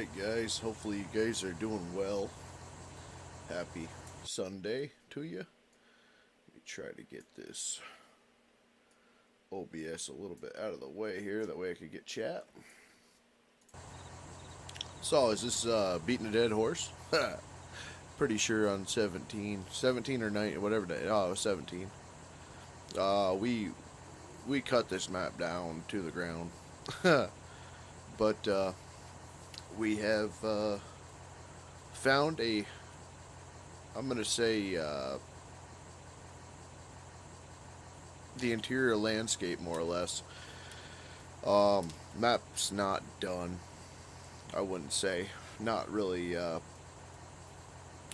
Alright guys, hopefully you guys are doing well. Happy Sunday to you. Let me try to get this OBS a little bit out of the way here, that way I could get chat. So, is this beating a dead horse? Pretty sure on 17 or 9, whatever day, oh it was 17. We cut this map down to the ground. But we have found a, I'm going to say, the interior landscape, more or less. Map's not done, I wouldn't say. Not really, I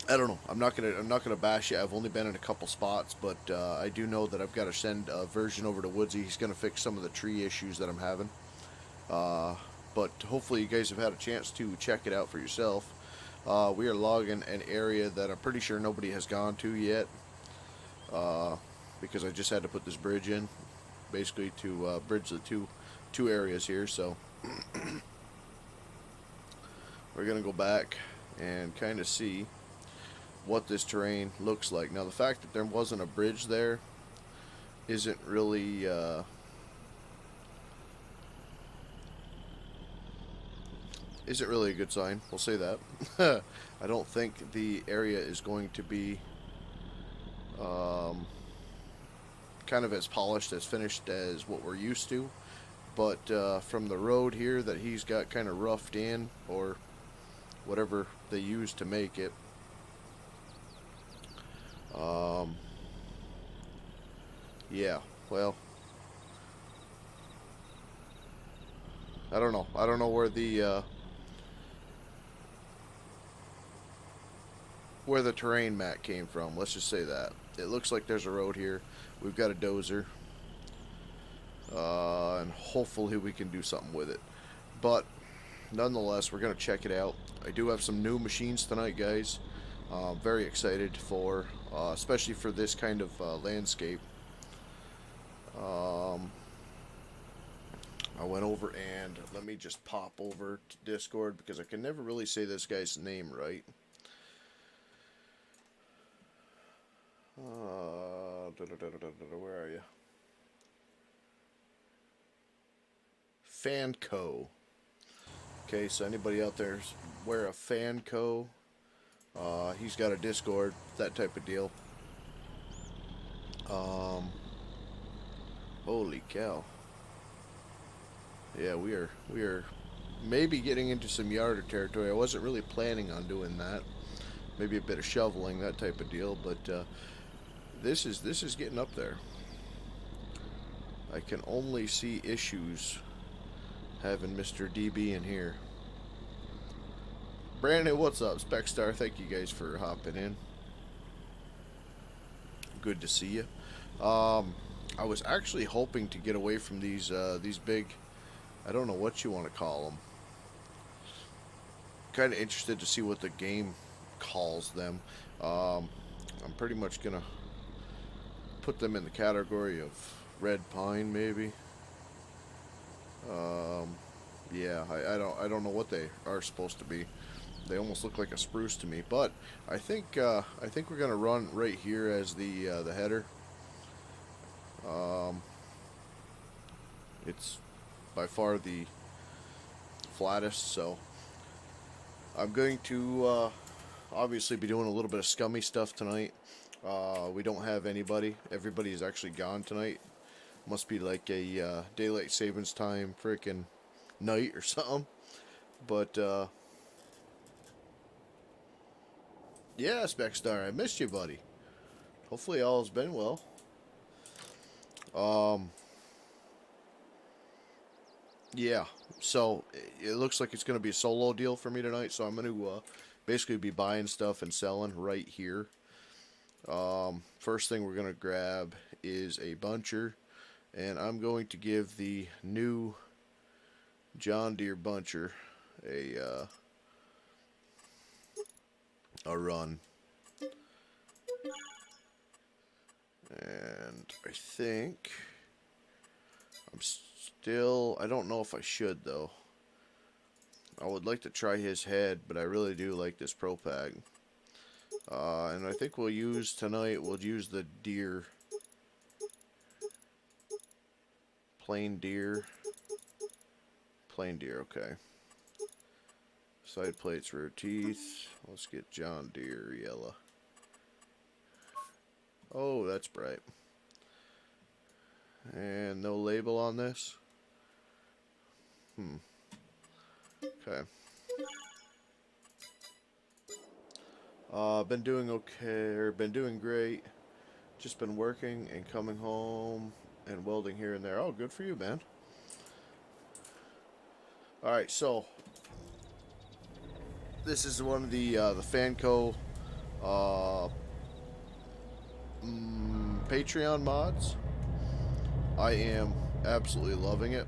don't know. I'm not gonna bash it. I've only been in a couple spots, but I do know that I've got to send a version over to Woodsy. He's gonna fix some of the tree issues that I'm having. But hopefully you guys have had a chance to check it out for yourself. We are logging an area that I'm pretty sure nobody has gone to yet, because I just had to put this bridge in, basically to bridge the two areas here. So we're gonna go back and kind of see what this terrain looks like. Now, the fact that there wasn't a bridge there isn't really a good sign. We'll say that. I don't think the area is going to be kind of as polished, as finished as what we're used to. But from the road here that he's got kind of roughed in, or whatever they used to make it, yeah, well, I don't know. I don't know where the terrain mat came from. Let's just say that. It looks like there's a road here. We've got a dozer. And hopefully we can do something with it. But nonetheless, we're going to check it out. I do have some new machines tonight, guys. Very excited for, especially for this kind of landscape. I went over and let me just pop over to Discord because I can never really say this guy's name right. Where are you? Fanco. Okay, so anybody out there wear a Fanco? He's got a Discord, that type of deal. Holy cow. Yeah, we are maybe getting into some yarder territory. I wasn't really planning on doing that. Maybe a bit of shoveling, that type of deal, but this is getting up there. I can only see issues having Mr. DB in here. Brandon, what's up? Specstar, thank you guys for hopping in. Good to see you. I was actually hoping to get away from these big, I don't know what you want to call them. Kind of interested to see what the game calls them. I'm pretty much gonna put them in the category of red pine, maybe. Yeah, I don't know what they are supposed to be. They almost look like a spruce to me, but I think we're gonna run right here as the header. It's by far the flattest, so I'm going to obviously be doing a little bit of scummy stuff tonight. We don't have anybody. Everybody is actually gone tonight. Must be like a daylight savings time freaking night or something. But yeah, Specstar, I missed you, buddy. Hopefully all has been well. Yeah, so it looks like it's going to be a solo deal for me tonight, so I'm going to basically be buying stuff and selling right here. First thing we're going to grab is a buncher, and I'm going to give the new John Deere buncher a run. And I think I don't know if I should though. I would like to try his head, but I really do like this Pro Pack. And I think we'll use tonight, we'll use the deer. Plain deer. Plain deer, okay. Side plates, rear teeth. Let's get John Deere yellow. Oh, that's bright. And no label on this. Okay. Been doing okay, or been doing great. Just been working and coming home and welding here and there. Oh, good for you, man. Alright, so this is one of the Fanco Patreon mods. I am absolutely loving it,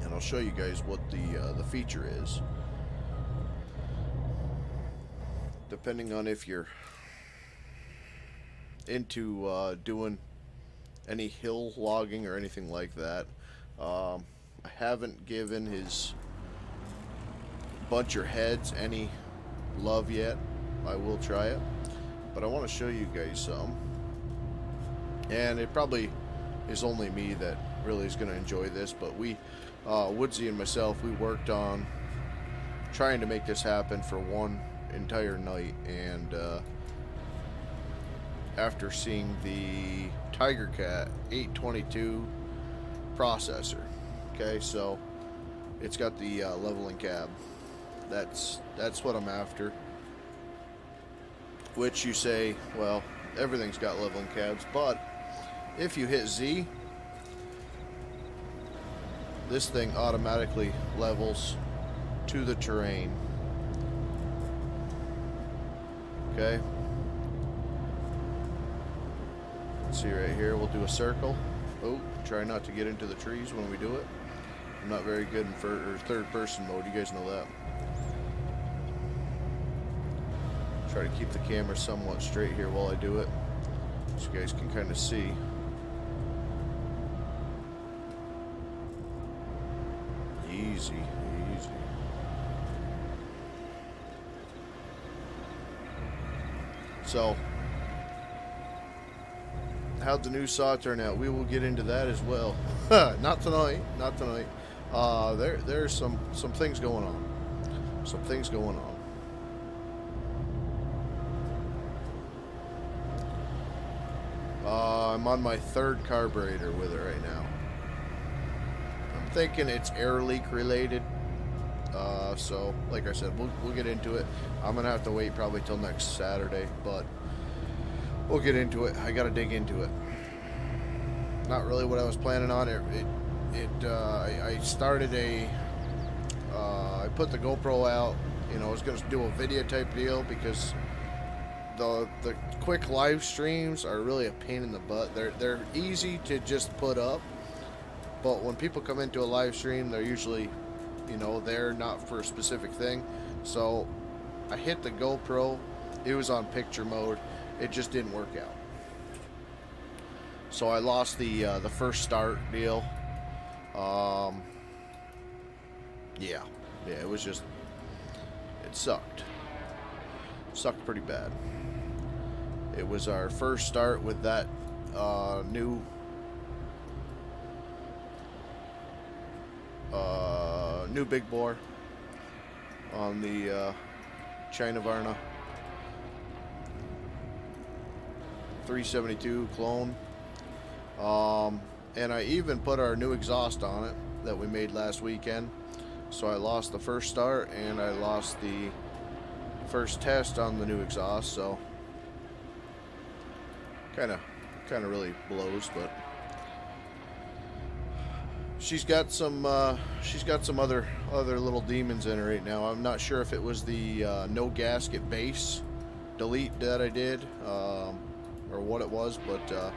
and I'll show you guys what the feature is. Depending on if you're into doing any hill logging or anything like that. I haven't given his buncher heads any love yet. I will try it, but I want to show you guys some. And it probably is only me that really is going to enjoy this, but we, Woodsy and myself, we worked on trying to make this happen for one entire night, and after seeing the Tiger Cat 822 processor, okay, so it's got the leveling cab. That's what I'm after. Which you say, well, everything's got leveling cabs, but if you hit Z, this thing automatically levels to the terrain. Okay. Let's see right here. We'll do a circle. Oh, try not to get into the trees when we do it. I'm not very good in third person mode. You guys know that. Try to keep the camera somewhat straight here while I do it, so you guys can kind of see. Easy, easy. So, how'd the new saw turn out? We will get into that as well. Not tonight, not tonight. There's some things going on. Some things going on. I'm on my third carburetor with it right now. I'm thinking it's air leak related. So, like I said, we'll get into it. I'm gonna have to wait probably till next Saturday, but we'll get into it. I gotta dig into it. Not really what I was planning on. I started I put the GoPro out. You know, I was gonna do a video type deal because the quick live streams are really a pain in the butt. They're easy to just put up, but when people come into a live stream, they're usually, you know, they're not for a specific thing. So I hit the GoPro. It was on picture mode. It just didn't work out. So I lost the first start deal. Yeah, it was just, it sucked. Sucked pretty bad. It was our first start with that new big bore on the China Varna 372 clone. And I even put our new exhaust on it that we made last weekend. So I lost the first start and I lost the first test on the new exhaust, so kind of really blows, but she's got some other little demons in her right now. I'm not sure if it was the no gasket base delete that I did or what it was, but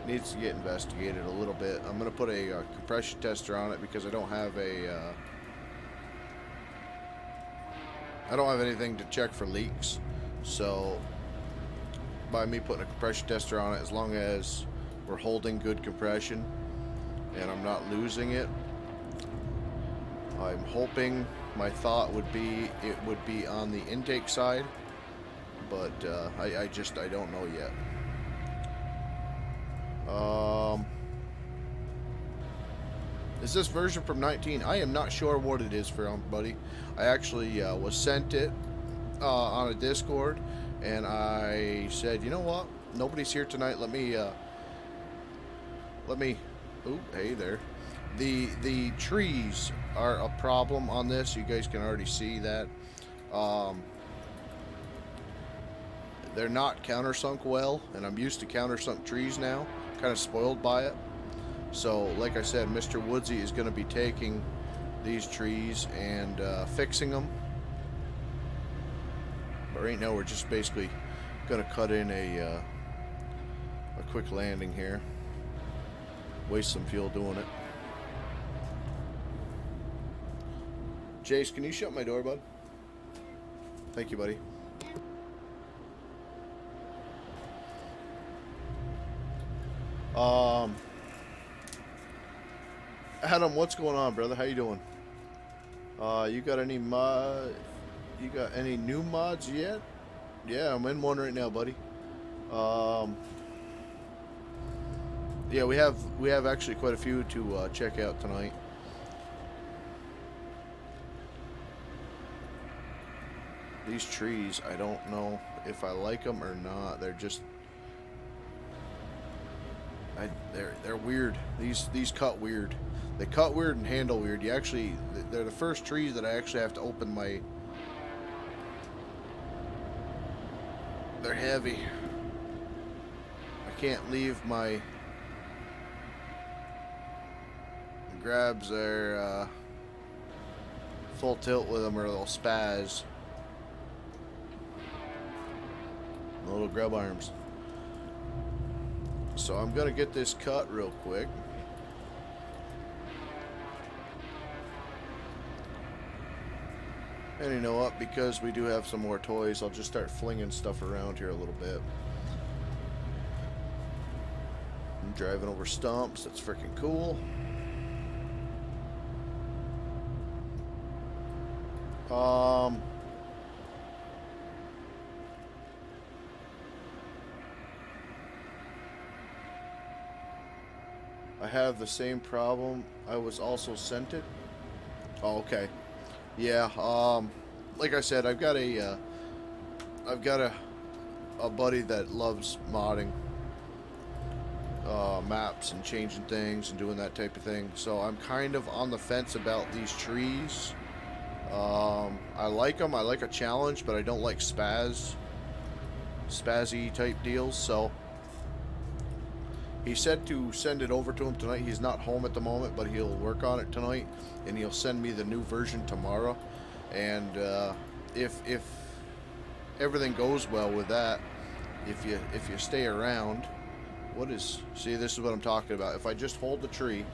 needs to get investigated a little bit. I'm gonna put a compression tester on it because I don't have anything to check for leaks. So by me putting a compression tester on it, as long as we're holding good compression and I'm not losing it, I'm hoping, my thought would be it would be on the intake side, but I don't know yet. Is this version from 19? I am not sure what it is from, buddy. I actually was sent it on a Discord, and I said, you know what? Nobody's here tonight. Let me. Ooh, hey there. The trees are a problem on this. You guys can already see that. They're not countersunk well, and I'm used to countersunk trees now. Kind of spoiled by it. So, like I said, Mr. Woodsy is going to be taking these trees and fixing them. But right now, we're just basically going to cut in a quick landing here. Waste some fuel doing it. Jace, can you shut my door, bud? Thank you, buddy. Adam, what's going on, brother? How you doing? You got any mod? You got any new mods yet? Yeah, I'm in one right now, buddy. Yeah, we have actually quite a few to check out tonight. These trees, I don't know if I like them or not. They're just they're weird. These cut weird. They cut weird and handle weird. They're the first trees that I actually have to open my. They're heavy. I can't leave my grabs there full tilt with them or they'll spaz. The little grub arms. So I'm gonna get this cut real quick. And you know what? Because we do have some more toys, I'll just start flinging stuff around here a little bit. I'm driving over stumps. That's freaking cool. I have the same problem. I was also sent it. Oh, okay. Yeah, like I said, I've got a buddy that loves modding maps and changing things and doing that type of thing. So I'm kind of on the fence about these trees. I like them. I like a challenge, but I don't like spazzy type deals. So he said to send it over to him tonight. He's not home at the moment, but he'll work on it tonight, and he'll send me the new version tomorrow. And if everything goes well with that, if you stay around, see, this is what I'm talking about. If I just hold the tree,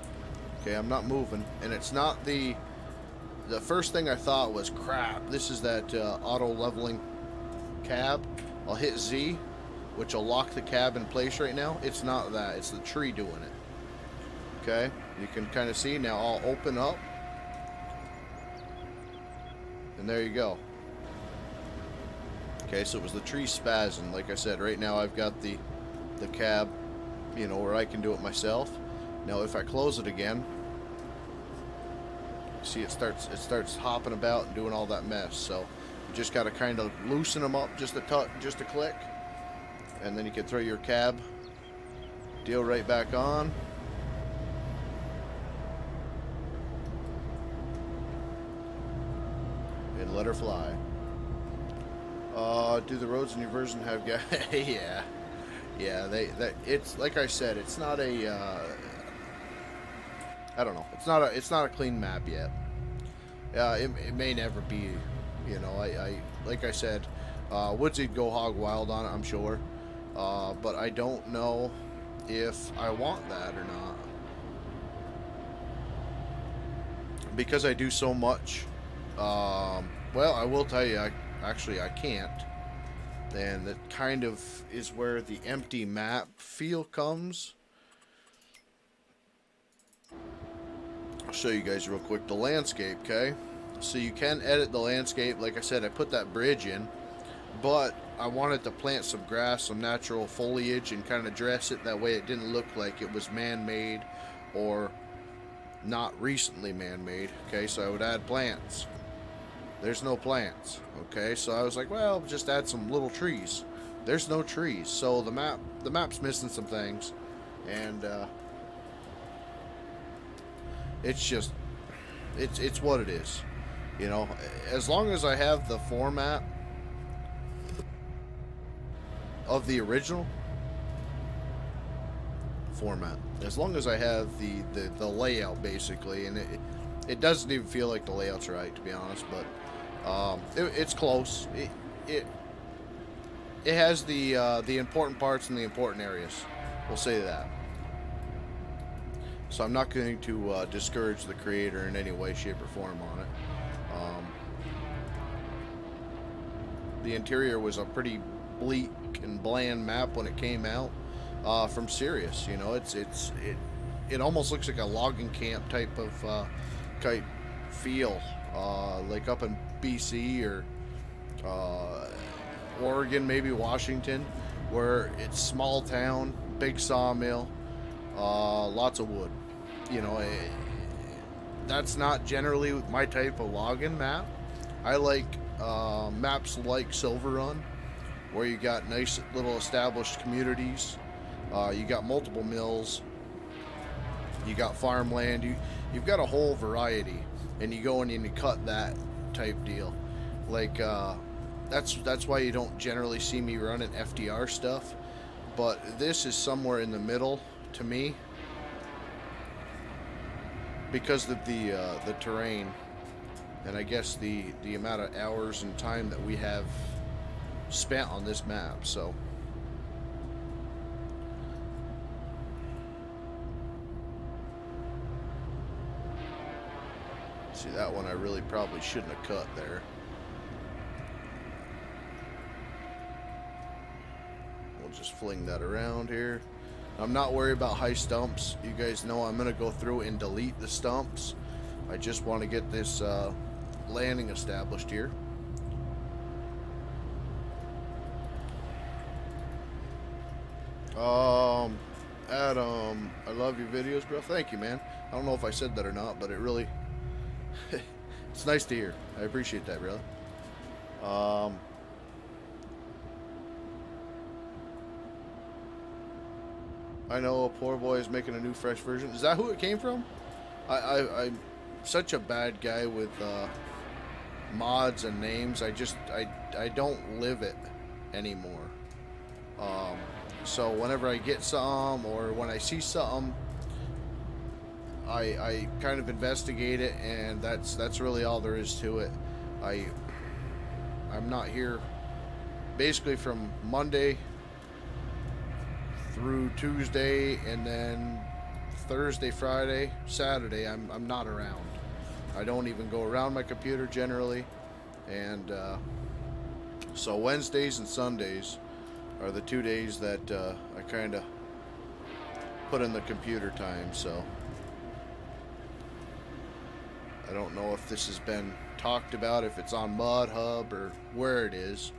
okay, I'm not moving, and it's not the first thing I thought was, crap, this is that auto leveling cab. I'll hit Z, which will lock the cab in place right now. It's not that. It's the tree doing it. Okay? You can kind of see now. I'll open up. And there you go. Okay, so it was the tree spazzing. Like I said, right now I've got the cab, you know, where I can do it myself. Now if I close it again, see it starts hopping about and doing all that mess. So you just got to kind of loosen them up just a click. And then you can throw your cab deal right back on. And let her fly. Do the roads in your version have gas? Yeah. It's like I said, it's not a I don't know. It's not a clean map yet. It may never be, you know, I like I said, Woodsy'd go hog wild on it, I'm sure. But I don't know if I want that or not. Because I do so much. Well, I will tell you, I can't. And that kind of is where the empty map feel comes. I'll show you guys real quick the landscape, okay? So you can edit the landscape. Like I said, I put that bridge in, but I wanted to plant some grass, some natural foliage, and kind of dress it that way it didn't look like it was man-made or not recently man-made. Okay, so I would add plants. There's no plants. Okay, so I was like, well, just add some little trees. There's no trees, so the map's missing some things, and it's just it's what it is. You know, as long as I have the format of the original format, as long as I have the layout basically, and it doesn't even feel like the layout's right, to be honest, but it's close. It has the important parts and the important areas. We'll say that. So I'm not going to discourage the creator in any way, shape, or form on it. The interior was a pretty bleak and bland map when it came out from Sirius. You know, it almost looks like a logging camp type of feel, like up in BC or Oregon, maybe Washington, where it's small town, big sawmill, lots of wood. You know, that's not generally my type of logging map. I like maps like Silver Run, where you got nice little established communities. You got multiple mills. You got farmland. You've got a whole variety, and you go in and you cut that type deal. Like that's why you don't generally see me running FDR stuff. But this is somewhere in the middle to me, because of the terrain, and I guess the amount of hours and time that we have spent on this map. So see, that one I really probably shouldn't have cut there. We'll just fling that around here. I'm not worried about high stumps. You guys know I'm going to go through and delete the stumps. I just want to get this landing established here. Adam, I love your videos, bro. Thank you, man. I don't know if I said that or not, but it really it's nice to hear. I appreciate that, brother. I know a poor boy is making a new fresh version. Is that who it came from? I'm such a bad guy with mods and names. I don't live it anymore. So whenever I get some, or when I see something, I kind of investigate it, and that's really all there is to it. I'm not here basically from Monday through Tuesday, and then Thursday, Friday, Saturday I'm not around. I don't even go around my computer generally, and so Wednesdays and Sundays are the 2 days that I kind of put in the computer time. So I don't know if this has been talked about, if it's on Mud Hub or where it is.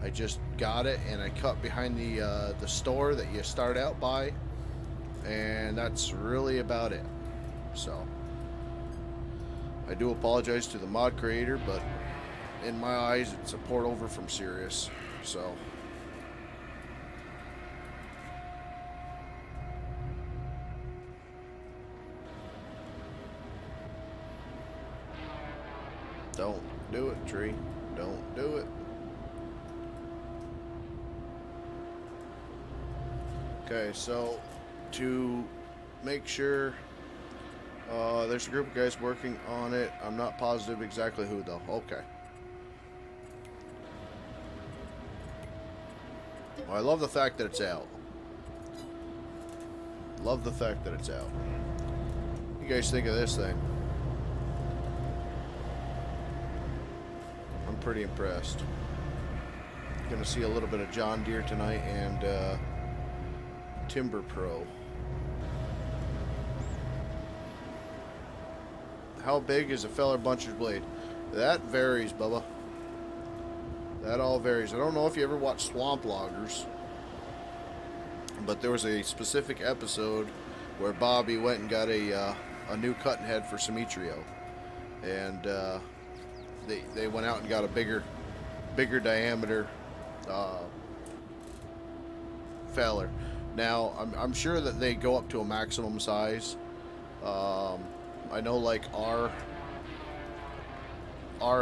I just got it and I cut behind the store that you start out by, and that's really about it. So I do apologize to the mod creator, but in my eyes it's a port over from Sirius. So don't do it, tree. Don't do it. Okay, so to make sure, there's a group of guys working on it. I'm not positive exactly who though. Okay. Well, I love the fact that it's out. Love the fact that it's out. What do you guys think of this thing? I'm pretty impressed. Gonna see a little bit of John Deere tonight and Timber Pro. How big is a feller buncher's blade? That varies, Bubba. That all varies. I don't know if you ever watched Swamp Loggers, but there was a specific episode where Bobby went and got a new cutting head for Simetrio, and they went out and got a bigger diameter feller. Now I'm sure that they go up to a maximum size. I know, like our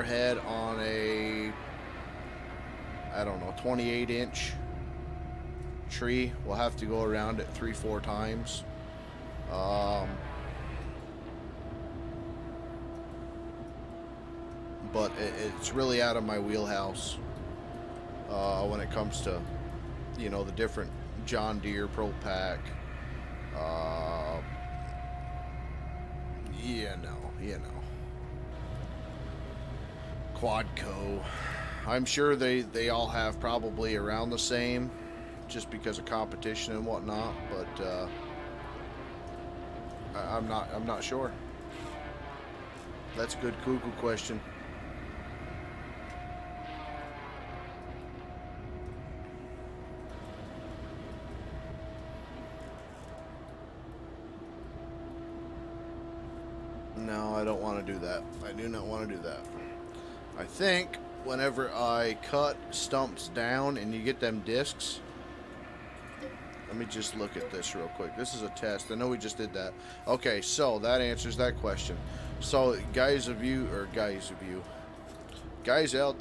head on a, I don't know, 28-inch tree will have to go around it 3-4 times. But it's really out of my wheelhouse when it comes to, you know, the different John Deere Pro Pack. You know, Quadco. I'm sure they all have probably around the same, just because of competition and whatnot. But I'm not sure. That's a good Google question. No, I don't want to do that. I do not want to do that. I think whenever I cut stumps down and you get them discs, let me just look at this real quick. This is a test. I know we just did that. Okay, so that answers that question. So guys out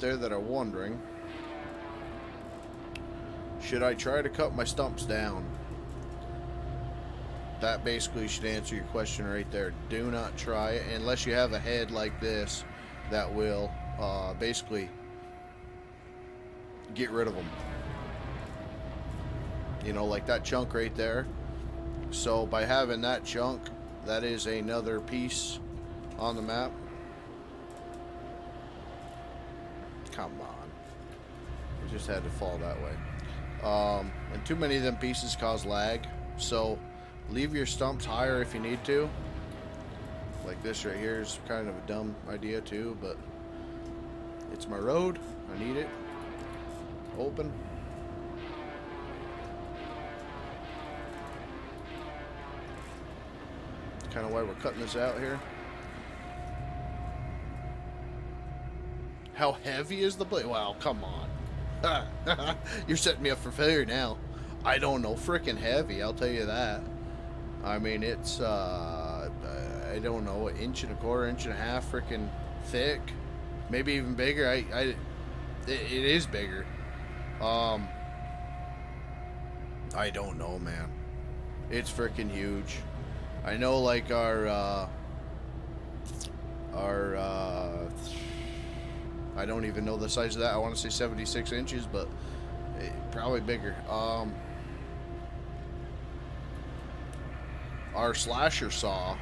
there that are wondering, should I try to cut my stumps down? That basically should answer your question right there. Do not try it unless you have a head like this that will basically get rid of them. You know, like that chunk right there. So by having that chunk, that is another piece on the map. Come on. It just had to fall that way. And too many of them pieces cause lag. So leave your stumps higher if you need to. Like this right here is kind of a dumb idea too, but it's my road. I need it open. Kind of why we're cutting this out here. How heavy is the blade? Wow, come on. You're setting me up for failure now. I don't know, freaking heavy, I'll tell you that. I mean, it's I don't know, an inch and a quarter, inch and a half freaking thick, maybe even bigger. It is bigger. I don't know, man. It's freaking huge. I know, like our I don't even know the size of that. I want to say 76 inches, but probably bigger. Our slasher saw,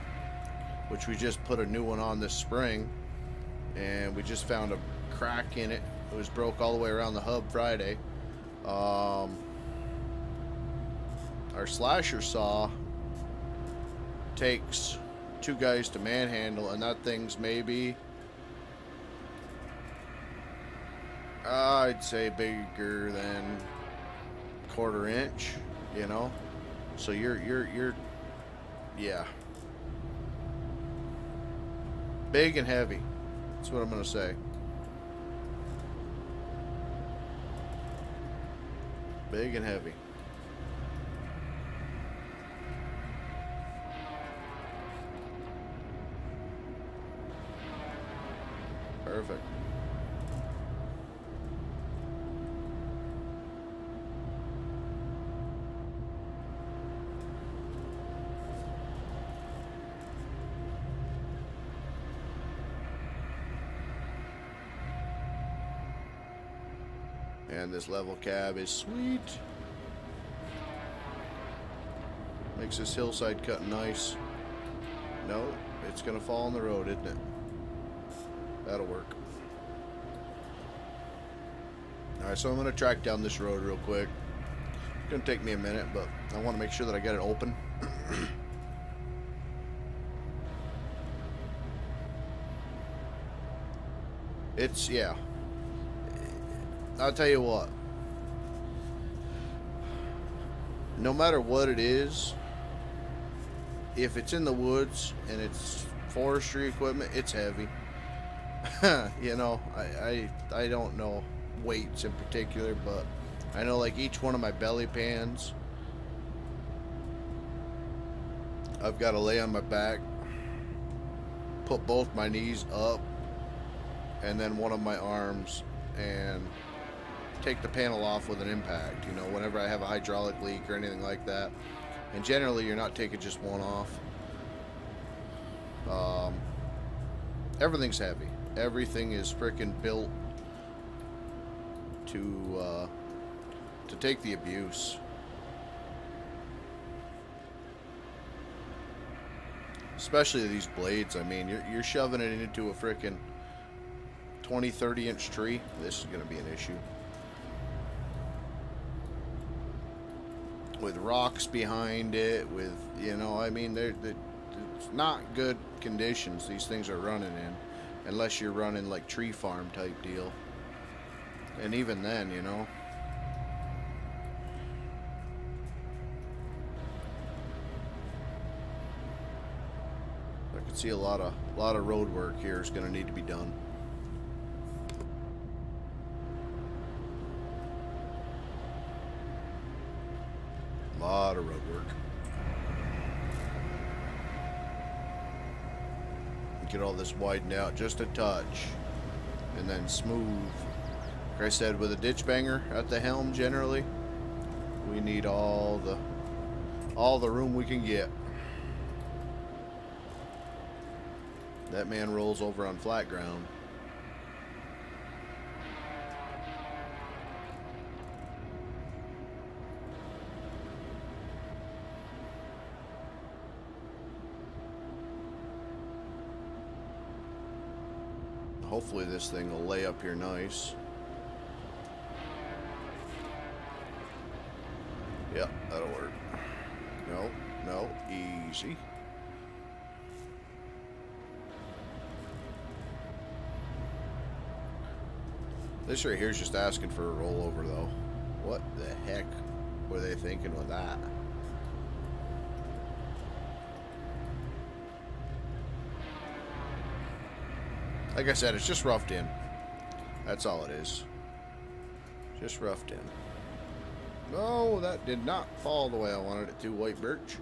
which we just put a new one on this spring, and we just found a crack in it. It was broke all the way around the hub Friday. Our slasher saw takes 2 guys to manhandle, and that thing's maybe, I'd say, bigger than 1/4 inch, you know. So you're yeah, big and heavy. That's what I'm gonna say. Big and heavy. Perfect. And this level cab is sweet. Makes this hillside cut nice. No, it's gonna fall on the road, isn't it? That'll work. Alright, so I'm gonna track down this road real quick. It's gonna take me a minute, but I want to make sure that I get it open. It's, yeah. I'll tell you what. No matter what it is, if it's in the woods and it's forestry equipment, it's heavy. You know, I don't know weights in particular, but I know like each one of my belly pans, I've got to lay on my back, put both my knees up, and then one of my arms, and take the panel off with an impact, you know, whenever I have a hydraulic leak or anything like that. And generally you're not taking just one off. Everything's heavy. Everything is freaking built to take the abuse. Especially these blades. I mean, you're shoving it into a freaking 20-30 inch tree. This is going to be an issue. With rocks behind it, with, you know, I mean, it's not good conditions these things are running in, unless you're running like tree farm type deal. And even then, you know. I can see a lot of road work here is going to need to be done. A lot of road work. Get all this widened out just a touch, and then smooth. Like I said, with a ditch banger at the helm, generally, we need all the room we can get. That man rolls over on flat ground. Hopefully this thing will lay up here nice. Yep, that'll work. No, easy. This right here is just asking for a rollover, though. What the heck were they thinking with that? Like I said, it's just roughed in. That's all it is. Just roughed in. No, that did not fall the way I wanted it to, white birch.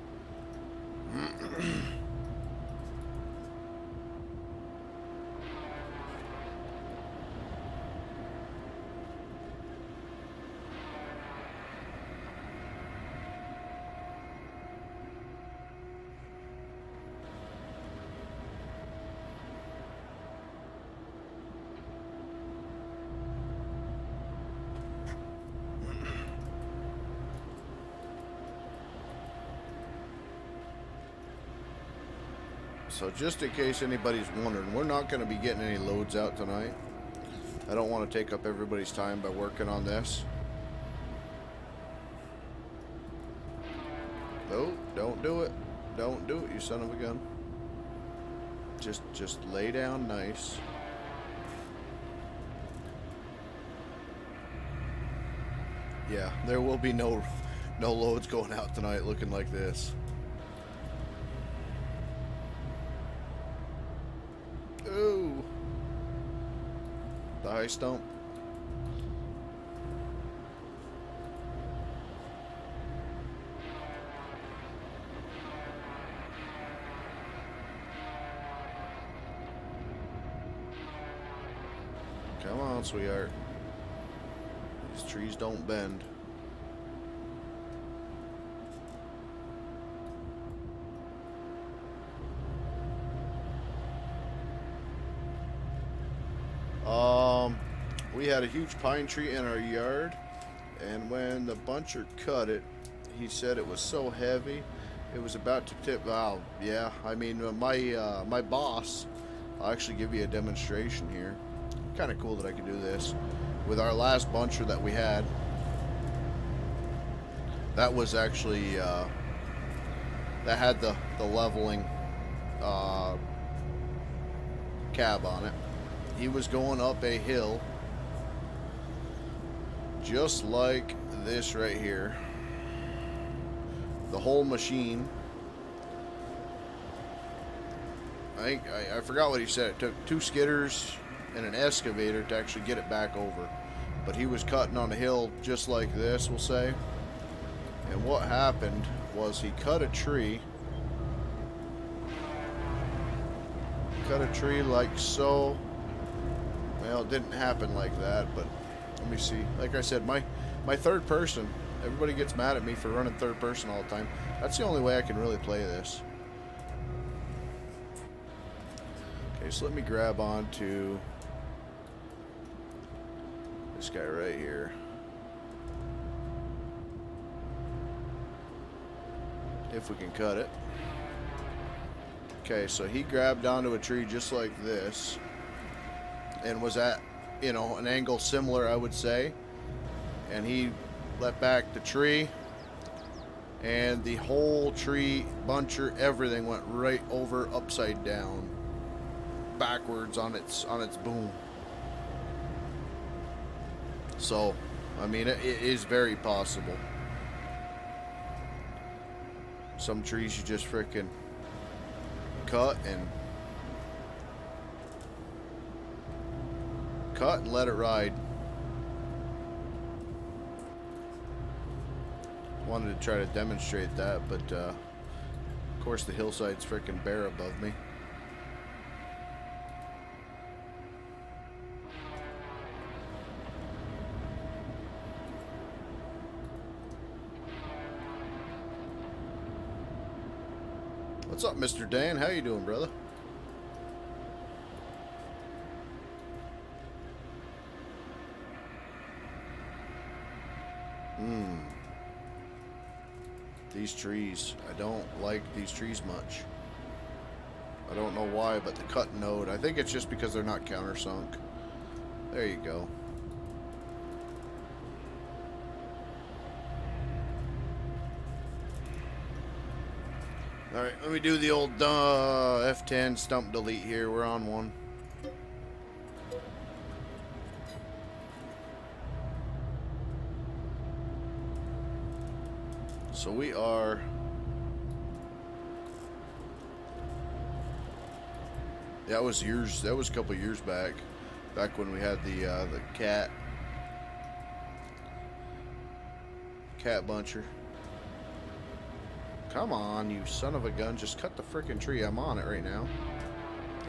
So just in case anybody's wondering, we're not going to be getting any loads out tonight. I don't want to take up everybody's time by working on this. No, don't do it. Don't do it, you son of a gun. Just lay down nice. Yeah, there will be no loads going out tonight looking like this. Ooh. The high stump. Come on, sweetheart. These trees don't bend. We had a huge pine tree in our yard, and when the buncher cut it, he said it was so heavy, it was about to tip. Wow, yeah. I mean, my boss. I'll actually give you a demonstration here. Kind of cool that I could do this with our last buncher that we had. That was actually that had the leveling cab on it. he was going up a hill just like this right here. The whole machine, I forgot what he said. It took 2 skidders and an excavator to actually get it back over. But he was cutting on a hill just like this, we'll say. And what happened was he cut a tree. Cut a tree like so. Well, it didn't happen like that, but let me see. Like I said, my third person, everybody gets mad at me for running third person all the time. That's the only way I can really play this. Okay, so let me grab onto this guy right here. If we can cut it. Okay, so he grabbed onto a tree just like this and was at, you know, an angle similar, I would say. And he let back the tree, and the whole tree, buncher, everything went right over upside down, backwards on its boom. So, I mean, it is very possible. Some trees you just frickin' cut and let it ride. Wanted to try to demonstrate that, but of course the hillside's freaking bare above me. What's up, Mr. Dan? How you doing, brother? These trees. I don't like these trees much. I don't know why, but the cut node, I think it's just because they're not countersunk. There you go. Alright, let me do the old F10 stump delete here. We're on one. So we are that was a couple years back when we had the cat buncher. Come on, you son of a gun, just cut the frickin' tree. I'm on it right now.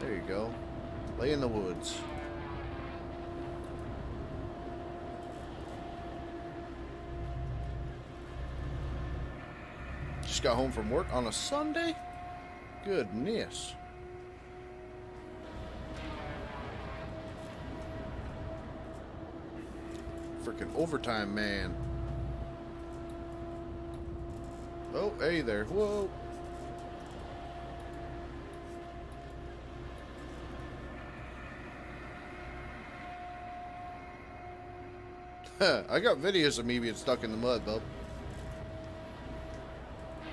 There you go. Lay in the woods. Just got home from work on a Sunday? Goodness. Freaking overtime, man. Oh, hey there. Whoa. I got videos of me being stuck in the mud, bub.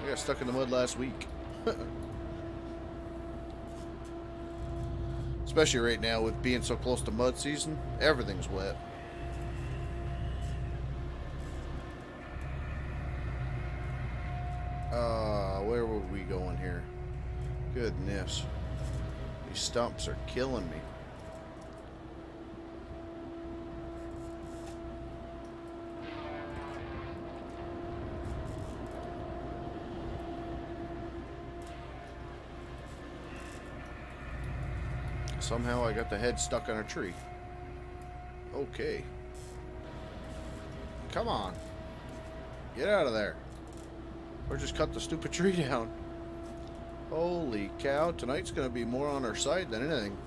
I got stuck in the mud last week. Especially right now with being so close to mud season. Everything's wet. Where were we going here? Goodness. These stumps are killing me. Somehow I got the head stuck on a tree. Okay. Come on. Get out of there. Or just cut the stupid tree down. Holy cow. Tonight's going to be more on our side than anything.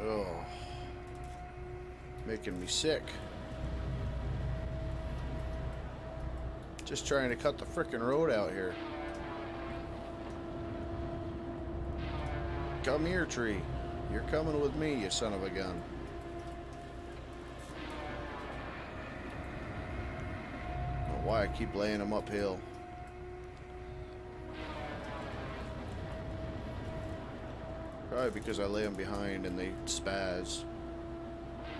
Oh. Making me sick. Just trying to cut the frickin' road out here. Come here, tree. You're coming with me, you son of a gun. I don't know why I keep laying them uphill. Probably because I lay them behind and they spaz.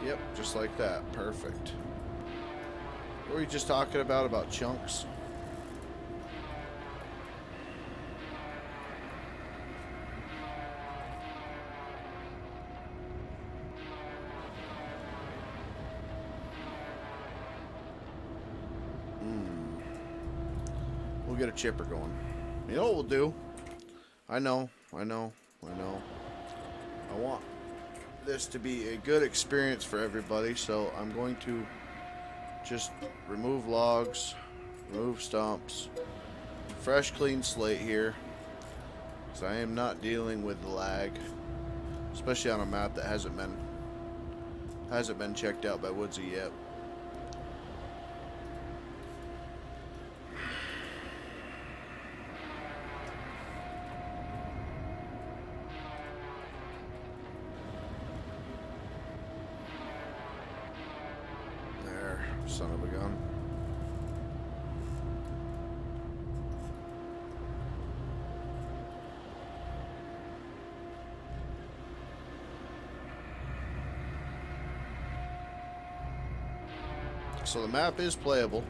Yep, just like that. Perfect. What were you just talking about chunks? We'll get a chipper going. You know what we'll do? I know. I want this to be a good experience for everybody, so I'm going to just remove logs, remove stumps, fresh clean slate here, because I am not dealing with the lag, especially on a map that hasn't been checked out by Woodsy yet. Son of a gun. So the map is playable,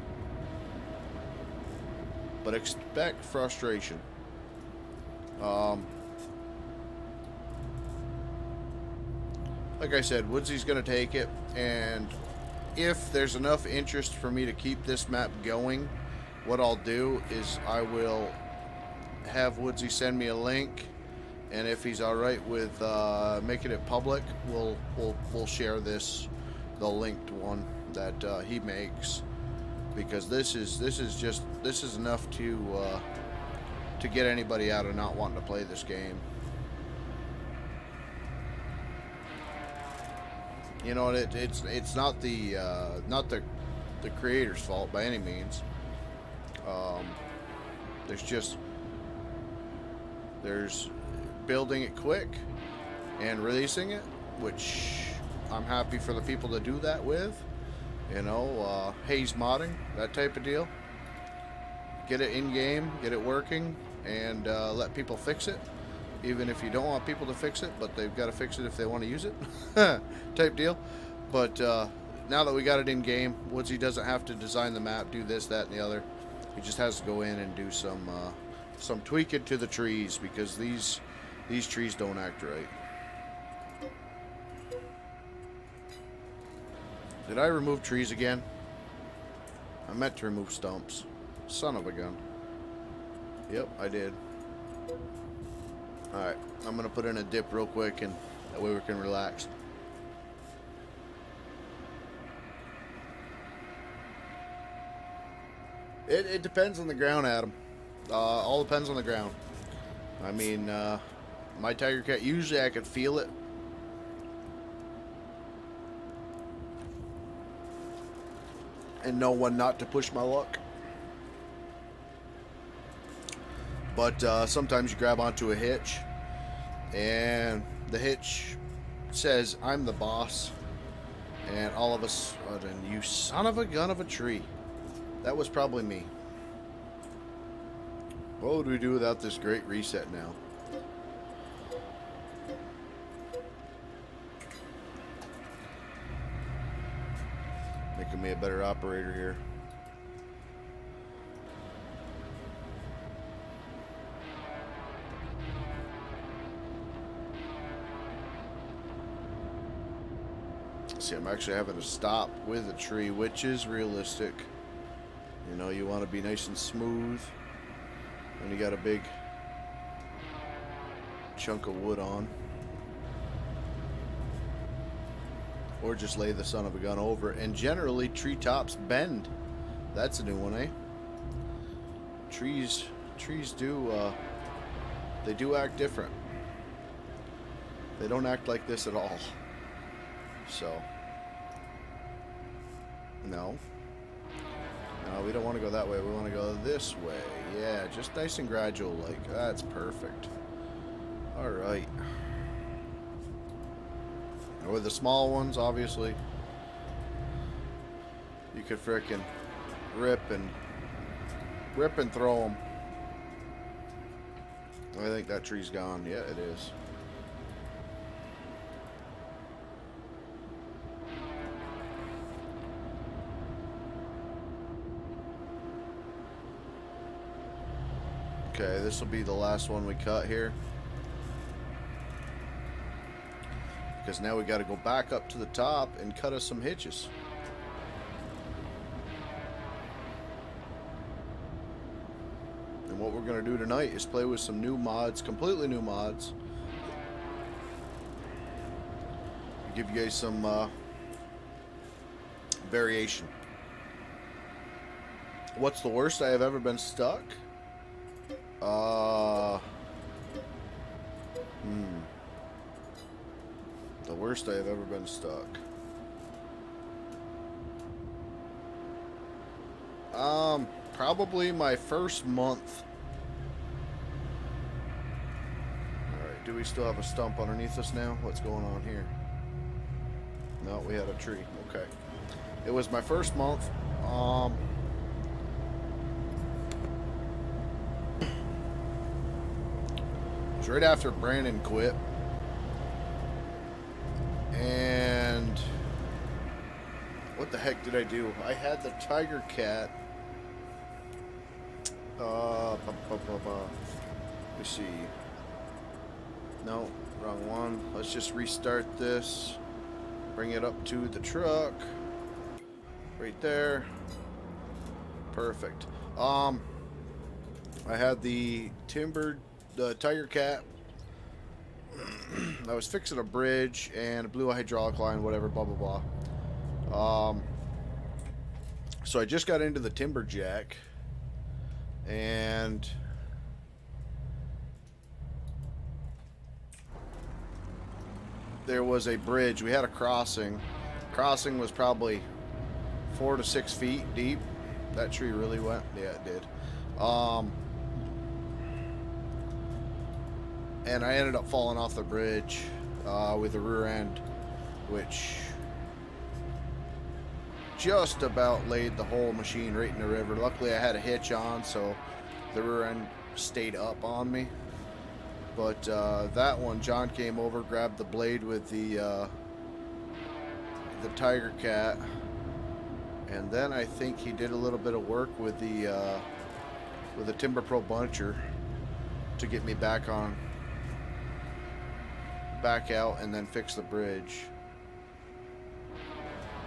but expect frustration. Like I said, Woodsy's going to take it, and if there's enough interest for me to keep this map going, what I'll do is I will have Woodsy send me a link, and if he's all right with making it public, we'll share the linked one that he makes, because this is enough to get anybody out of not wanting to play this game. You know, it's not the creator's fault by any means. There's building it quick and releasing it, which I'm happy for the people to do that with. You know, haze modding, that type of deal. Get it in game, get it working, and let people fix it. Even if you don't want people to fix it, but they've got to fix it if they want to use it, type deal. But now that we got it in game, Woodsy doesn't have to design the map, do this, that, and the other. He just has to go in and do some tweaking to the trees, because these trees don't act right. Did I remove trees again? I meant to remove stumps. Son of a gun. Yep, I did. Alright, I'm going to put in a dip real quick, and that way we can relax. It depends on the ground, Adam. All depends on the ground. I mean, my Tiger Cat, usually I could feel it. And know when not to push my luck. But sometimes you grab onto a hitch, and the hitch says, "I'm the boss," and all of a sudden, you son of a gun of a tree. That was probably me. What would we do without this great reset now? Making me a better operator here. See, I'm actually having to stop with a tree, which is realistic. You know, you want to be nice and smooth when you got a big chunk of wood on. Or just lay the son of a gun over it. And generally, tree tops bend. That's a new one, eh? Trees do, they do act different. They don't act like this at all. So, no, we don't want to go that way. We want to go this way. Yeah, just nice and gradual, like that's perfect. All right. And with the small ones, obviously, you could frickin' rip and throw them. I think that tree's gone. Yeah, it is. Okay, this will be the last one we cut here. Because now we got to go back up to the top and cut us some hitches. And what we're going to do tonight is play with some new mods, completely new mods. Give you guys some variation. What's the worst I have ever been stuck? The worst I have ever been stuck. Probably my first month. Alright, do we still have a stump underneath us now? What's going on here? No, we had a tree. Okay. It was my first month. It was right after Brandon quit. And what the heck did I do? I had the Tiger Cat. Let me see. No, wrong one. Let's just restart this. Bring it up to the truck. Right there. Perfect. I had the Tiger Cat. I was fixing a bridge and blew a hydraulic line, whatever, blah, blah, blah. So I just got into the Timberjack, and there was a bridge. We had a crossing. Crossing was probably 4 to 6 feet deep. That tree really went. Yeah, it did. And I ended up falling off the bridge with the rear end, which just about laid the whole machine right in the river. Luckily, I had a hitch on, so the rear end stayed up on me. But that one, John came over, grabbed the blade with the Tiger Cat, and then I think he did a little bit of work with the Timber Pro buncher to get me back out and then fix the bridge.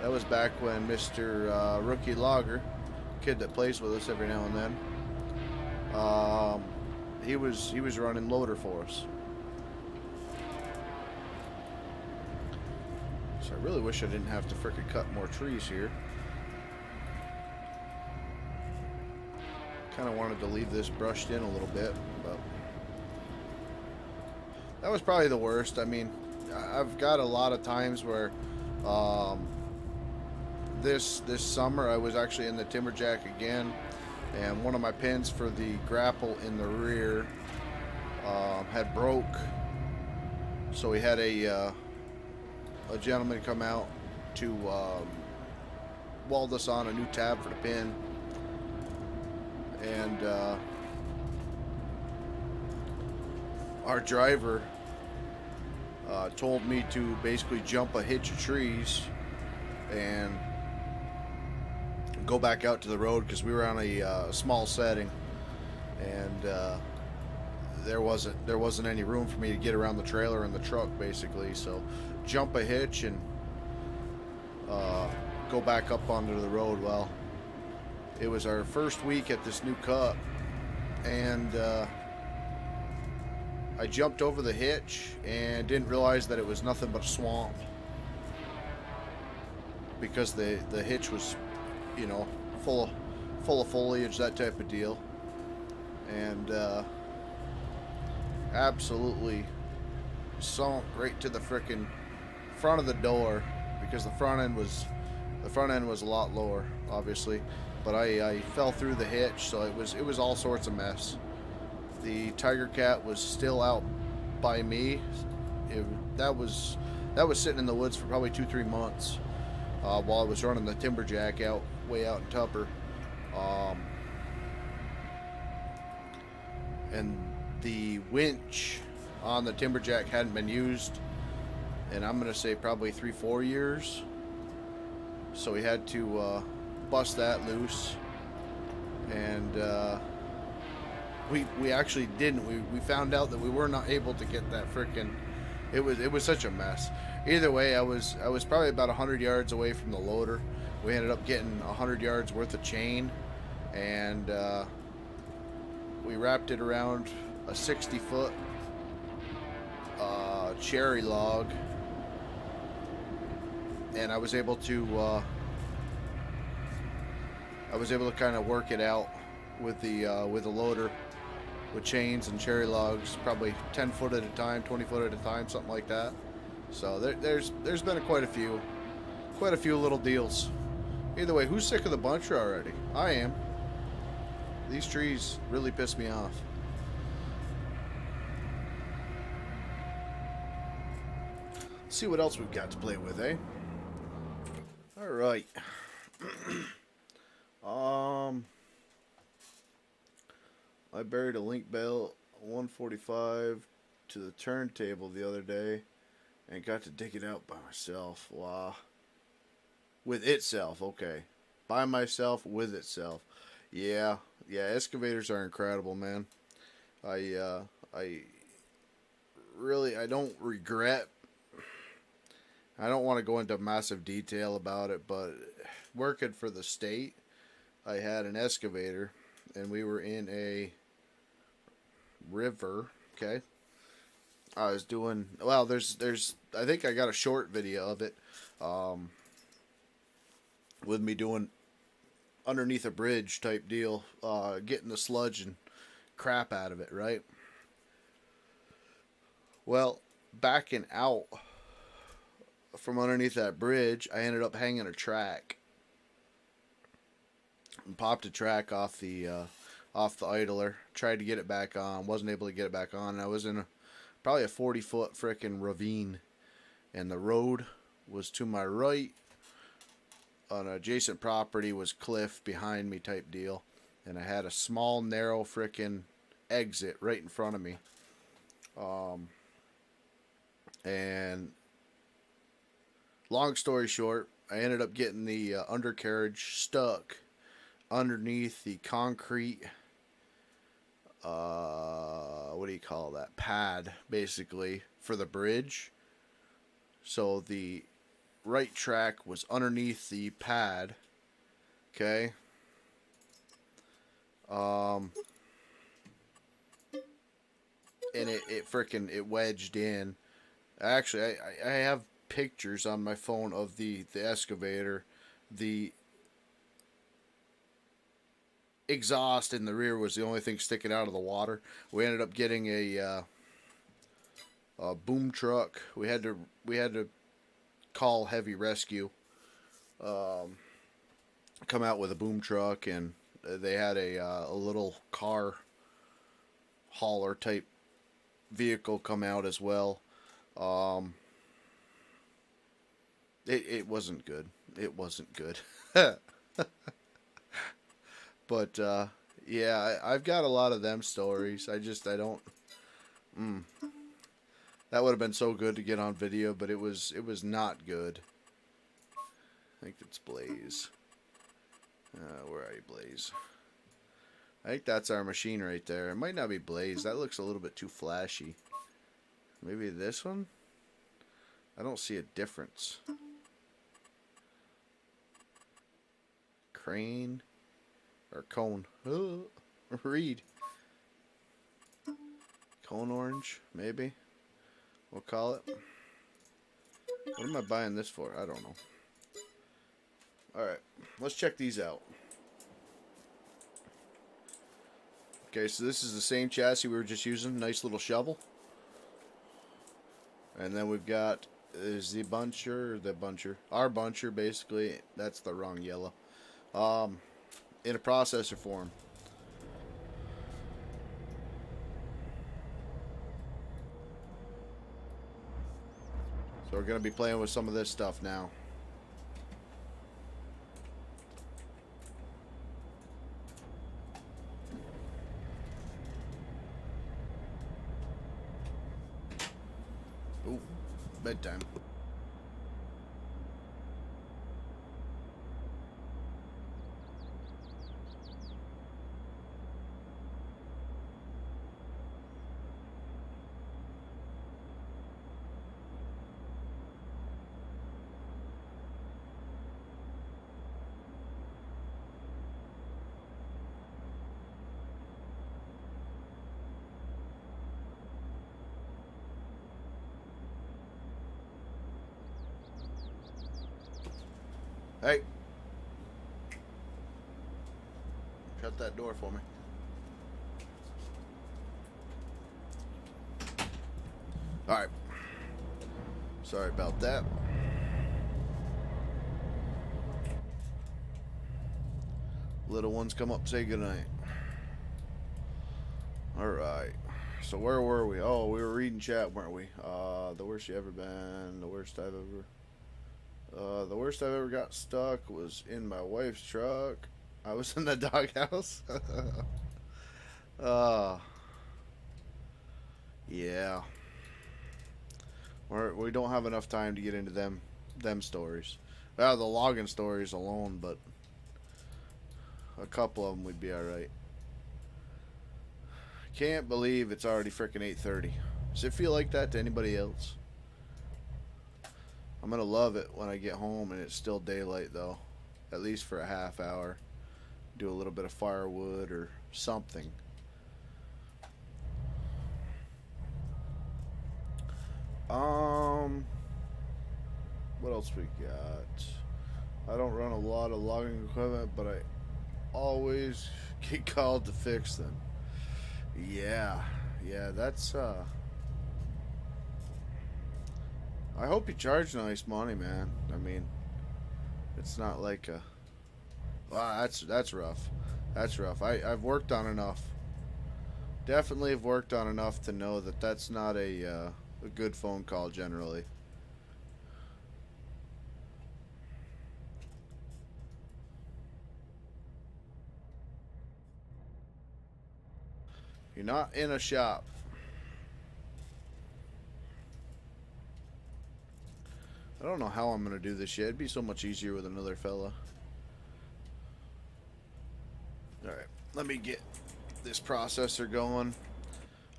That was back when Mr. Rookie Logger, kid that plays with us every now and then, he was running loader for us. So I really wish I didn't have to frickin' cut more trees here. Kind of wanted to leave this brushed in a little bit, but that was probably the worst. I mean, I've got a lot of times where this summer I was actually in the Timberjack again, and one of my pins for the grapple in the rear had broke, so we had a gentleman come out to weld us on a new tab for the pin, and our driver told me to basically jump a hitch of trees and go back out to the road, because we were on a small setting, and there wasn't any room for me to get around the trailer and the truck, basically. So jump a hitch and go back up onto the road. Well, it was our first week at this new cut, and I jumped over the hitch and didn't realize that it was nothing but a swamp, because the hitch was, you know, full of foliage, that type of deal, and absolutely sunk right to the frickin' front of the door, because the front end was a lot lower, obviously, but I fell through the hitch, so it was all sorts of mess. The Tiger Cat was still out by me. That was sitting in the woods for probably 2-3 months while I was running the Timberjack way out in Tupper, and the winch on the Timberjack hadn't been used, and I'm gonna say probably 3-4 years. So we had to bust that loose and we actually didn't. We found out that we were not able to get that freaking. It was such a mess. Either way, I was probably about 100 yards away from the loader. We ended up getting 100 yards worth of chain, and we wrapped it around a 60-foot cherry log, and I was able to kind of work it out with the loader with chains and cherry logs, probably 10 foot at a time, 20 foot at a time, something like that. So there's been quite a few little deals. Either way, who's sick of the buncher already? I am. These trees really piss me off. Let's see what else we've got to play with, eh? All right. I buried a link belt 145 to the turntable the other day and got to dig it out by myself. Wow. With itself, okay. By myself, with itself. Yeah, excavators are incredible, man. I don't regret. I don't want to go into massive detail about it, but working for the state, I had an excavator, and we were in a river. Okay, I was doing well. There's I think I got a short video of it, with me doing underneath a bridge type deal, getting the sludge and crap out of it. Right. Well, backing out from underneath that bridge, I ended up hanging a track and popped a track off the idler. Tried to get it back on, wasn't able to get it back on. And I was in probably a 40-foot frickin' ravine, and the road was to my right. On an adjacent property was cliff behind me type deal, and I had a small narrow frickin' exit right in front of me. And long story short, I ended up getting the undercarriage stuck underneath the concrete, what do you call that, pad, basically, for the bridge. So the right track was underneath the pad, okay? And it wedged in. Actually, I have pictures on my phone of the excavator. The exhaust in the rear was the only thing sticking out of the water. We ended up getting a boom truck. We had to call heavy rescue, come out with a boom truck, and they had a little car hauler type vehicle come out as well. It wasn't good. It wasn't good. But yeah, I've got a lot of them stories. I don't. That would have been so good to get on video, but it was not good. I think it's Blaze. Where are you, Blaze? I think that's our machine right there. It might not be Blaze. That looks a little bit too flashy. Maybe this one? I don't see a difference. Crane or cone? Oh, reed. Cone orange, maybe. We'll call it. What am I buying this for? I don't know. Alright, let's check these out. Okay, so this is the same chassis we were just using. Nice little shovel. And then we've got is our buncher, basically. That's the wrong yellow. In a processor form. So we're going to be playing with some of this stuff now. Ooh, bedtime. Hey, shut that door for me. All right. Sorry about that. Little ones come up, say goodnight. All right. So where were we? Oh, we were reading chat, weren't we? The worst you ever been. The worst I've ever got stuck was in my wife's truck. I was in the doghouse. uh, yeah. We don't have enough time to get into them stories. Well, the logging stories alone, but a couple of them would be all right. Can't believe it's already freaking 8:30. Does it feel like that to anybody else? I'm gonna love it when I get home and it's still daylight though, at least for a half hour. Do a little bit of firewood or something. Um, what else we got? I don't run a lot of logging equipment, but I always get called to fix them. Yeah, yeah, that's I hope you charge nice money, man. I mean, it's not like a. Wow, that's rough. That's rough. I've worked on enough. Definitely have worked on enough to know that that's not a good phone call generally. You're not in a shop. I don't know how I'm gonna do this yet. It'd be so much easier with another fella. Alright, let me get this processor going.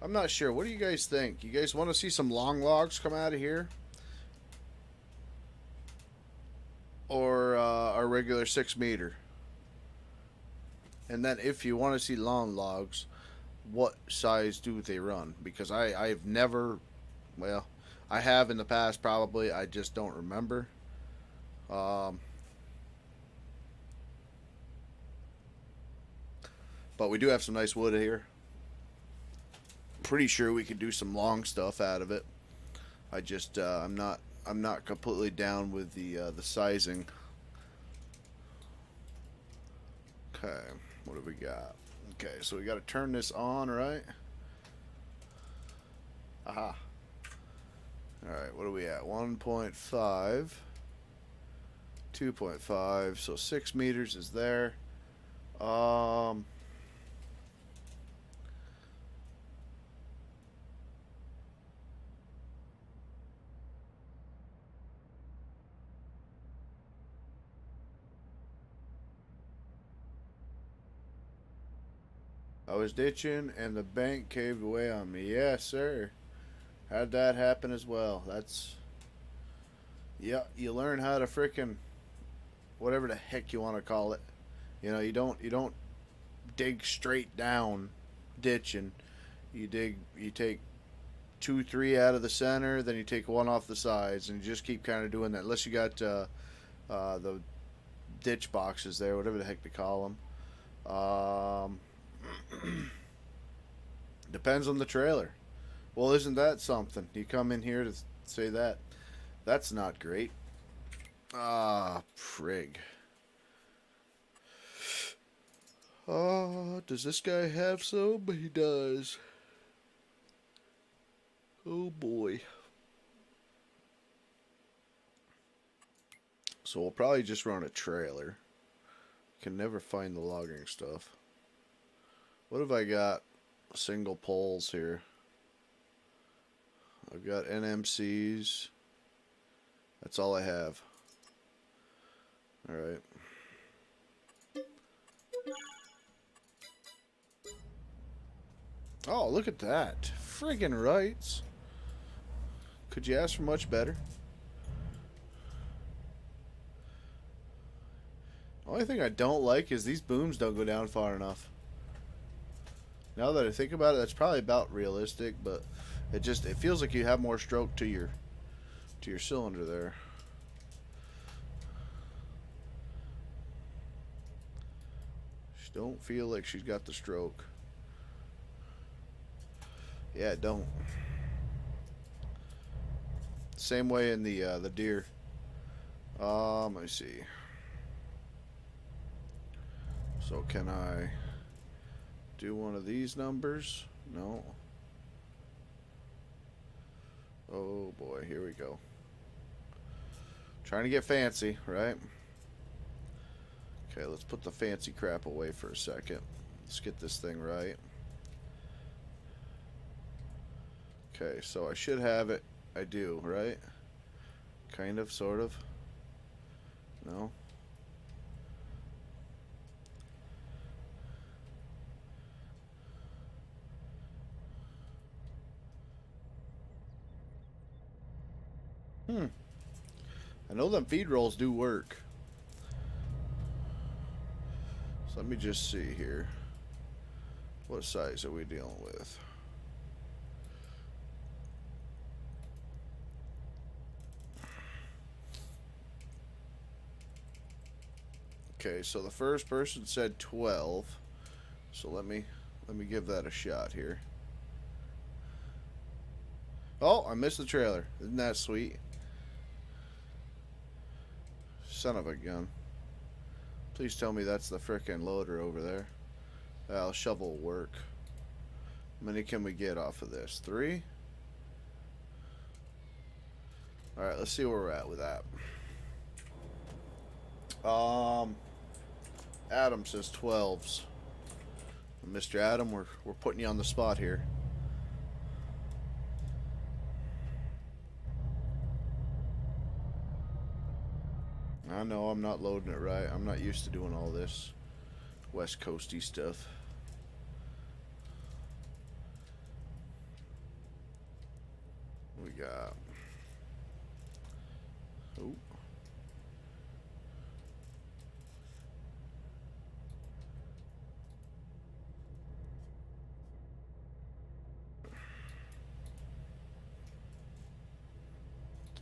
I'm not sure. What do you guys think? You guys want to see some long logs come out of here? Or a regular 6 meter? And then if you want to see long logs, what size do they run? Because I've never, well, I have in the past probably. I just don't remember. Um, but we do have some nice wood here. Pretty sure we could do some long stuff out of it. I just I'm not completely down with the sizing. Okay, what do we got? Okay, so we got to turn this on, right? Aha. All right, what are we at? 1.5, 2.5. So 6 meters is there. Um. I was ditching and the bank caved away on me. Yes, sir. Had that happen as well. That's, yeah. You learn how to frickin' whatever the heck you want to call it. You don't dig straight down ditching. You take two, three out of the center, then you take one off the sides, and you just keep kind of doing that. Unless you got the ditch boxes there, whatever the heck they call them. Depends on the trailer. Well, isn't that something? You come in here to say that. That's not great. Ah, frig. Does this guy have some? He does. Oh boy. So we'll probably just run a trailer. Can never find the logging stuff. What have I got? Single poles here. I've got NMCs. That's all I have. Alright. Oh, look at that. Friggin' rights. Could you ask for much better? The only thing I don't like is these booms don't go down far enough. Now that I think about it, that's probably about realistic, but it feels like you have more stroke to your cylinder there. Don't feel like she's got the stroke. Yeah, don't. Same way in the deer. Let me see. So can I do one of these numbers? No. Oh boy, here we go. Trying to get fancy, right? Okay, let's put the fancy crap away for a second. Let's get this thing right. Okay, so I should have it. I do, right? Kind of, sort of. No? I know them feed rolls do work. So let me just see here. What size are we dealing with? Okay, so the first person said 12. So let me give that a shot here. Oh, I missed the trailer. Isn't that sweet? Son of a gun. Please tell me that's the frickin' loader over there. Well, shovel will work. How many can we get off of this? 3? Alright, let's see where we're at with that. Adam says 12s. Mr. Adam, we're putting you on the spot here. I know I'm not loading it right. I'm not used to doing all this West Coasty stuff. We got... Oh.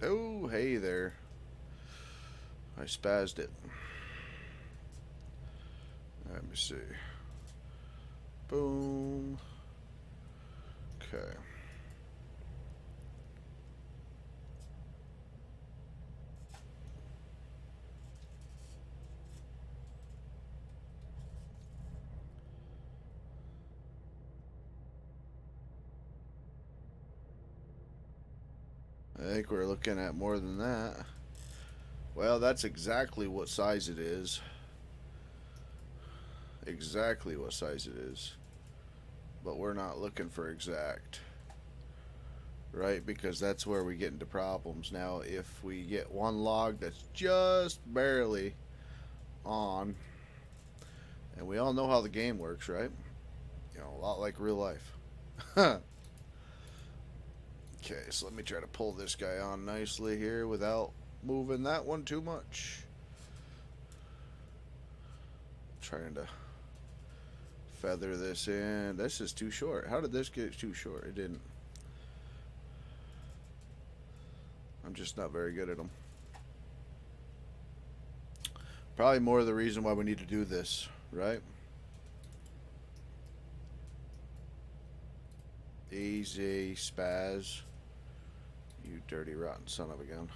Oh, hey there. I spazzed it. Let me see. Boom. Okay. I think we're looking at more than that. Well, that's exactly what size it is. Exactly what size it is. But we're not looking for exact. Right? Because that's where we get into problems. Now, if we get one log that's just barely on, and we all know how the game works, right? You know, a lot like real life. Okay, so let me try to pull this guy on nicely here without moving that one too much. Trying to feather this in. This is too short. How did this get too short? It didn't. I'm just not very good at them. Probably more of the reason why we need to do this, right? Easy, spaz. You dirty, rotten son of a gun.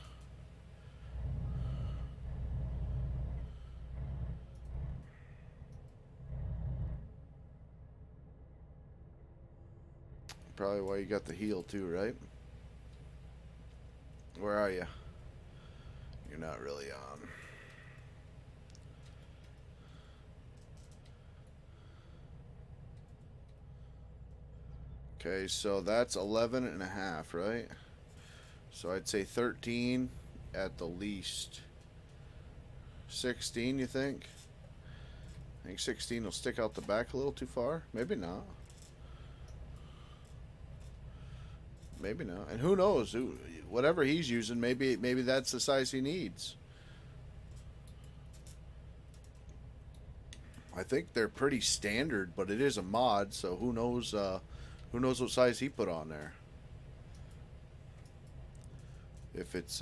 Probably why you got the heel too, right? Where are you? You're not really on. Okay, so that's 11 and a half, right? So I'd say 13 at the least. 16, you think? I think 16 will stick out the back a little too far. Maybe not. Maybe not. And who knows? Whatever he's using, maybe that's the size he needs. I think they're pretty standard, but it is a mod, so who knows? Who knows what size he put on there? If it's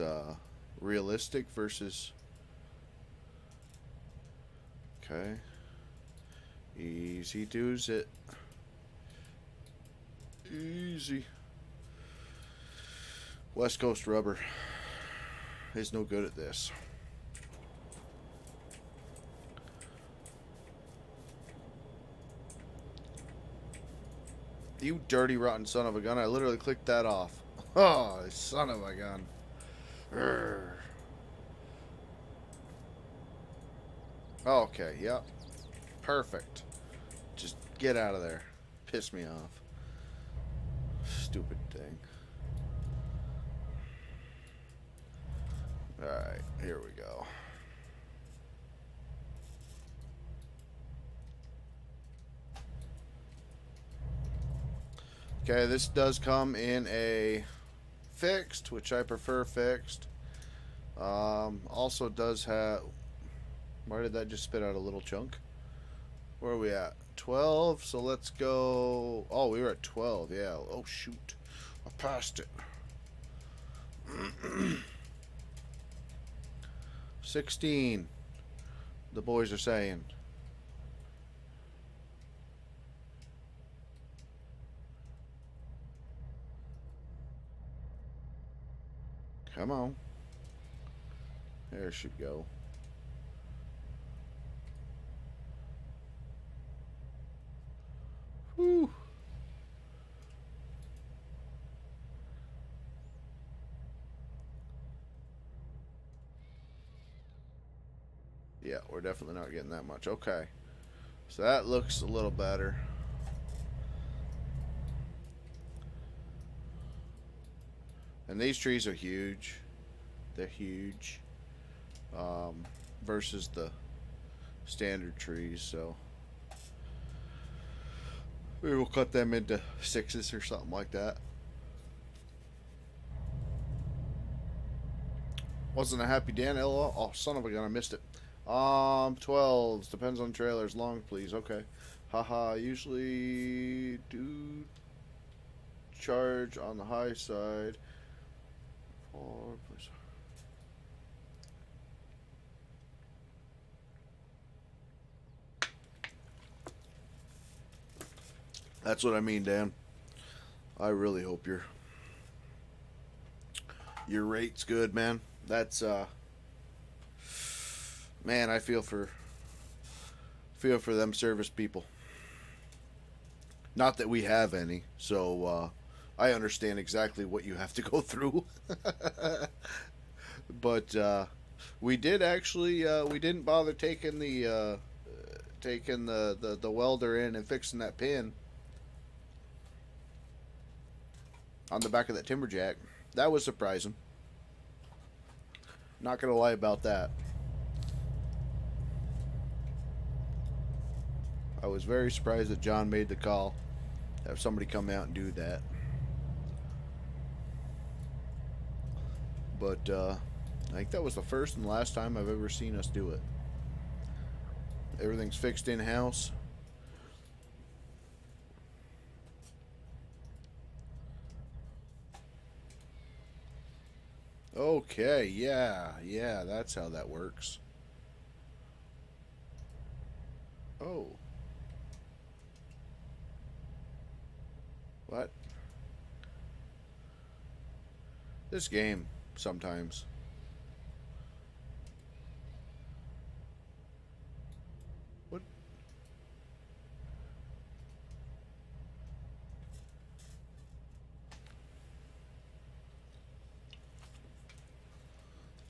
realistic versus... Okay. Easy does it. Easy. West Coast rubber is no good at this. You dirty, rotten son of a gun. I literally clicked that off. Oh, son of a gun. Urgh. Okay, yep. Perfect. Just get out of there. Piss me off. Stupid thing. Alright, here we go. Okay, this does come in a fixed, which I prefer fixed. Also does have... Why did that just spit out a little chunk? Where are we at? 12, so let's go... Oh, we were at 12, yeah. Oh, shoot. I passed it. 16. The boys are saying. Come on. There should go. Whew. Yeah, we're definitely not getting that much. Okay. So that looks a little better. And these trees are huge. They're huge. Versus the standard trees, so maybe we'll cut them into 6s or something like that. Wasn't a happy Dan, LOL. Oh, son of a gun, I missed it. 12s. Depends on trailers. Long, please. Okay. Haha, usually do charge on the high side. Or, please. That's what I mean, Dan. I really hope your rate's good, man. That's man, I feel for them service people. Not that we have any, so I understand exactly what you have to go through. But we did actually we didn't bother taking the welder in and fixing that pin on the back of that timberjack. That was surprising. Not gonna lie about that. I was very surprised that John made the call. Have somebody come out and do that. But I think that was the first and last time I've ever seen us do it. Everything's fixed in-house. Okay, yeah, that's how that works. Oh. What? This game, sometimes. What?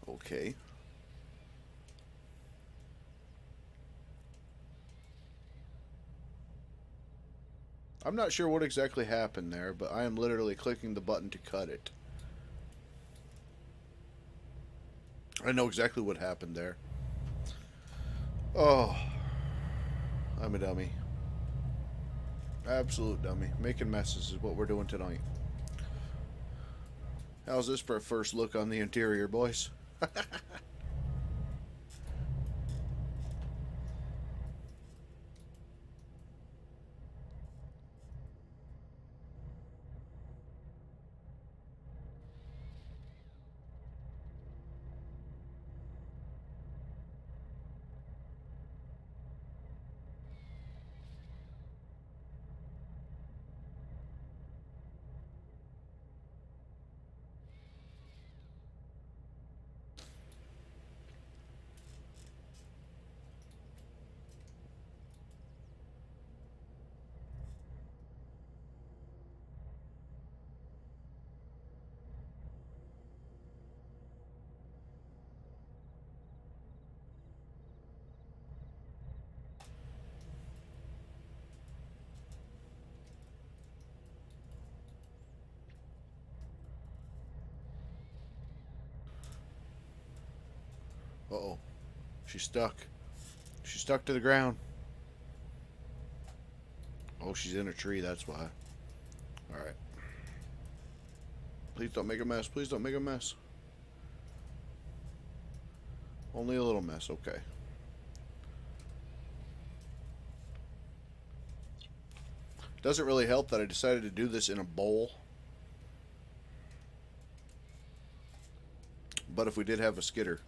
Okay. I'm not sure what exactly happened there, but I am literally clicking the button to cut it. I know exactly what happened there. Oh, I'm a dummy. Absolute dummy. Making messes is what we're doing tonight. How's this for a first look on the interior, boys? Uh-oh. She's stuck. She's stuck to the ground. Oh, she's in a tree, that's why. Alright. Please don't make a mess. Please don't make a mess. Only a little mess, okay. Doesn't really help that I decided to do this in a bowl. But if we did have a skidder.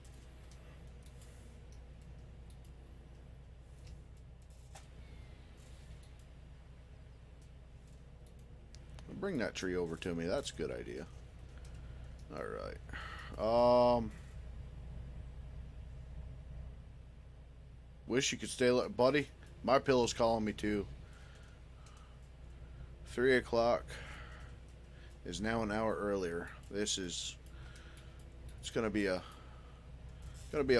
Bring that tree over to me. That's a good idea. Alright. Wish you could stay, buddy. My pillow's calling me too. 3 o'clock is now an hour earlier. It's gonna be a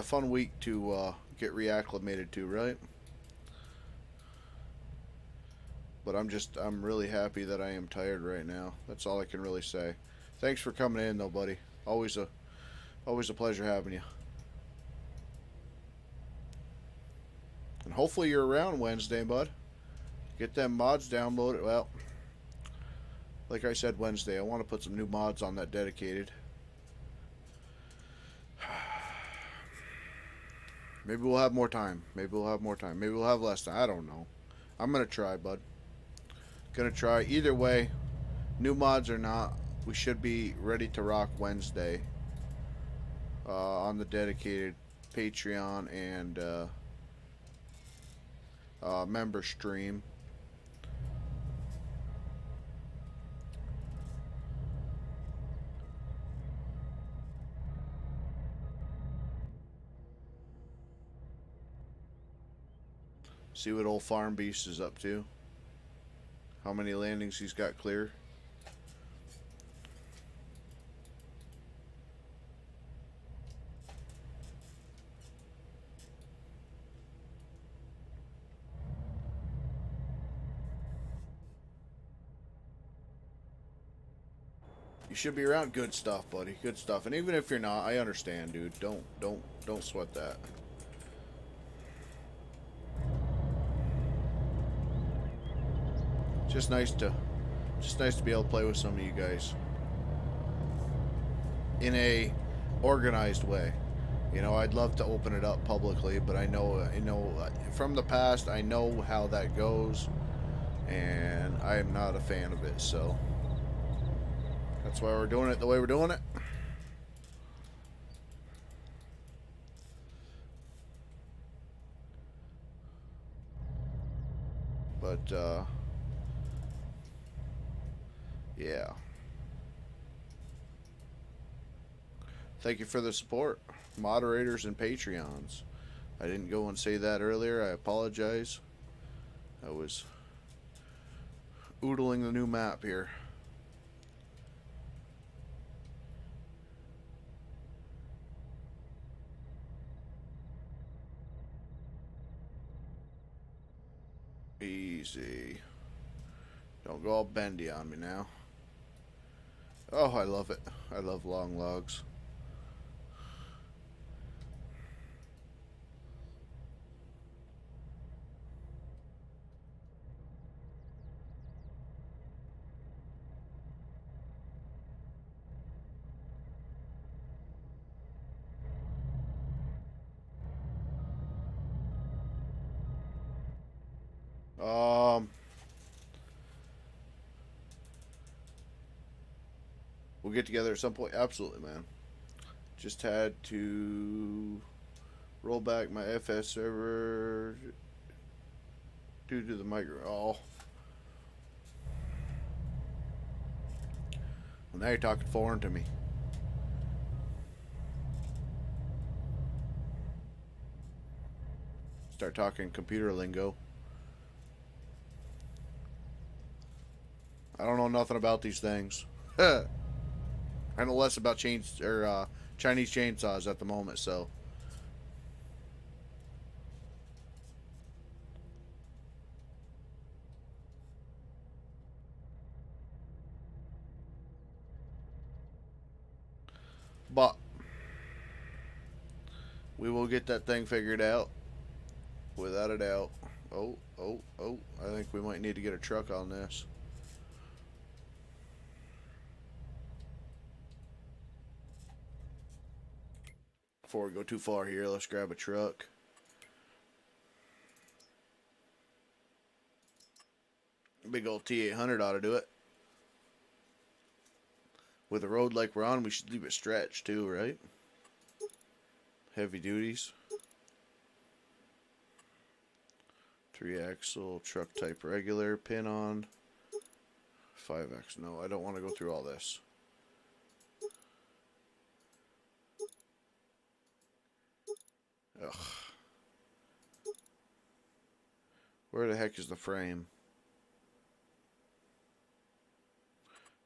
fun week to get reacclimated to, right? But I'm really happy that I am tired right now. That's all I can really say. Thanks for coming in though, buddy. Always a pleasure having you. And hopefully you're around Wednesday, bud. Get them mods downloaded. Well, like I said Wednesday, I want to put some new mods on that dedicated. Maybe we'll have more time. Maybe we'll have more time. Maybe we'll have less time. I don't know. I'm going to try, bud. Gonna try. Either way, new mods or not, we should be ready to rock Wednesday on the dedicated Patreon and member stream. See what old Farm Beast is up to. How many landings he's got clear. You should be around. Good stuff, buddy. Good stuff. And even if you're not, I understand, dude. Don't sweat that. Just nice to be able to play with some of you guys in a organized way. You know, I'd love to open it up publicly, but I know from the past, I know how that goes, and I am not a fan of it. So that's why we're doing it the way we're doing it. But yeah. Thank you for the support, moderators and Patreons. I didn't go and say that earlier. I apologize. I was oodling the new map here. Easy. Don't go all bendy on me now. Oh, I love it. I love long logs. We'll get together at some point. Absolutely, man. Just had to roll back my FS server due to the micro. Oh. Well, now you're talking foreign to me. Start talking computer lingo. I don't know nothing about these things. I know less about Chinese chainsaws at the moment, so. But We will get that thing figured out, without a doubt. Oh, oh, oh. I think we might need to get a truck on this. Before we go too far here, let's grab a truck. Big old T800 ought to do it. With a road like we're on, we should leave it stretched too, right? Heavy duties. 3-axle, truck type regular, pin on. 5-axle, no, I don't want to go through all this. Ugh. Where the heck is the frame?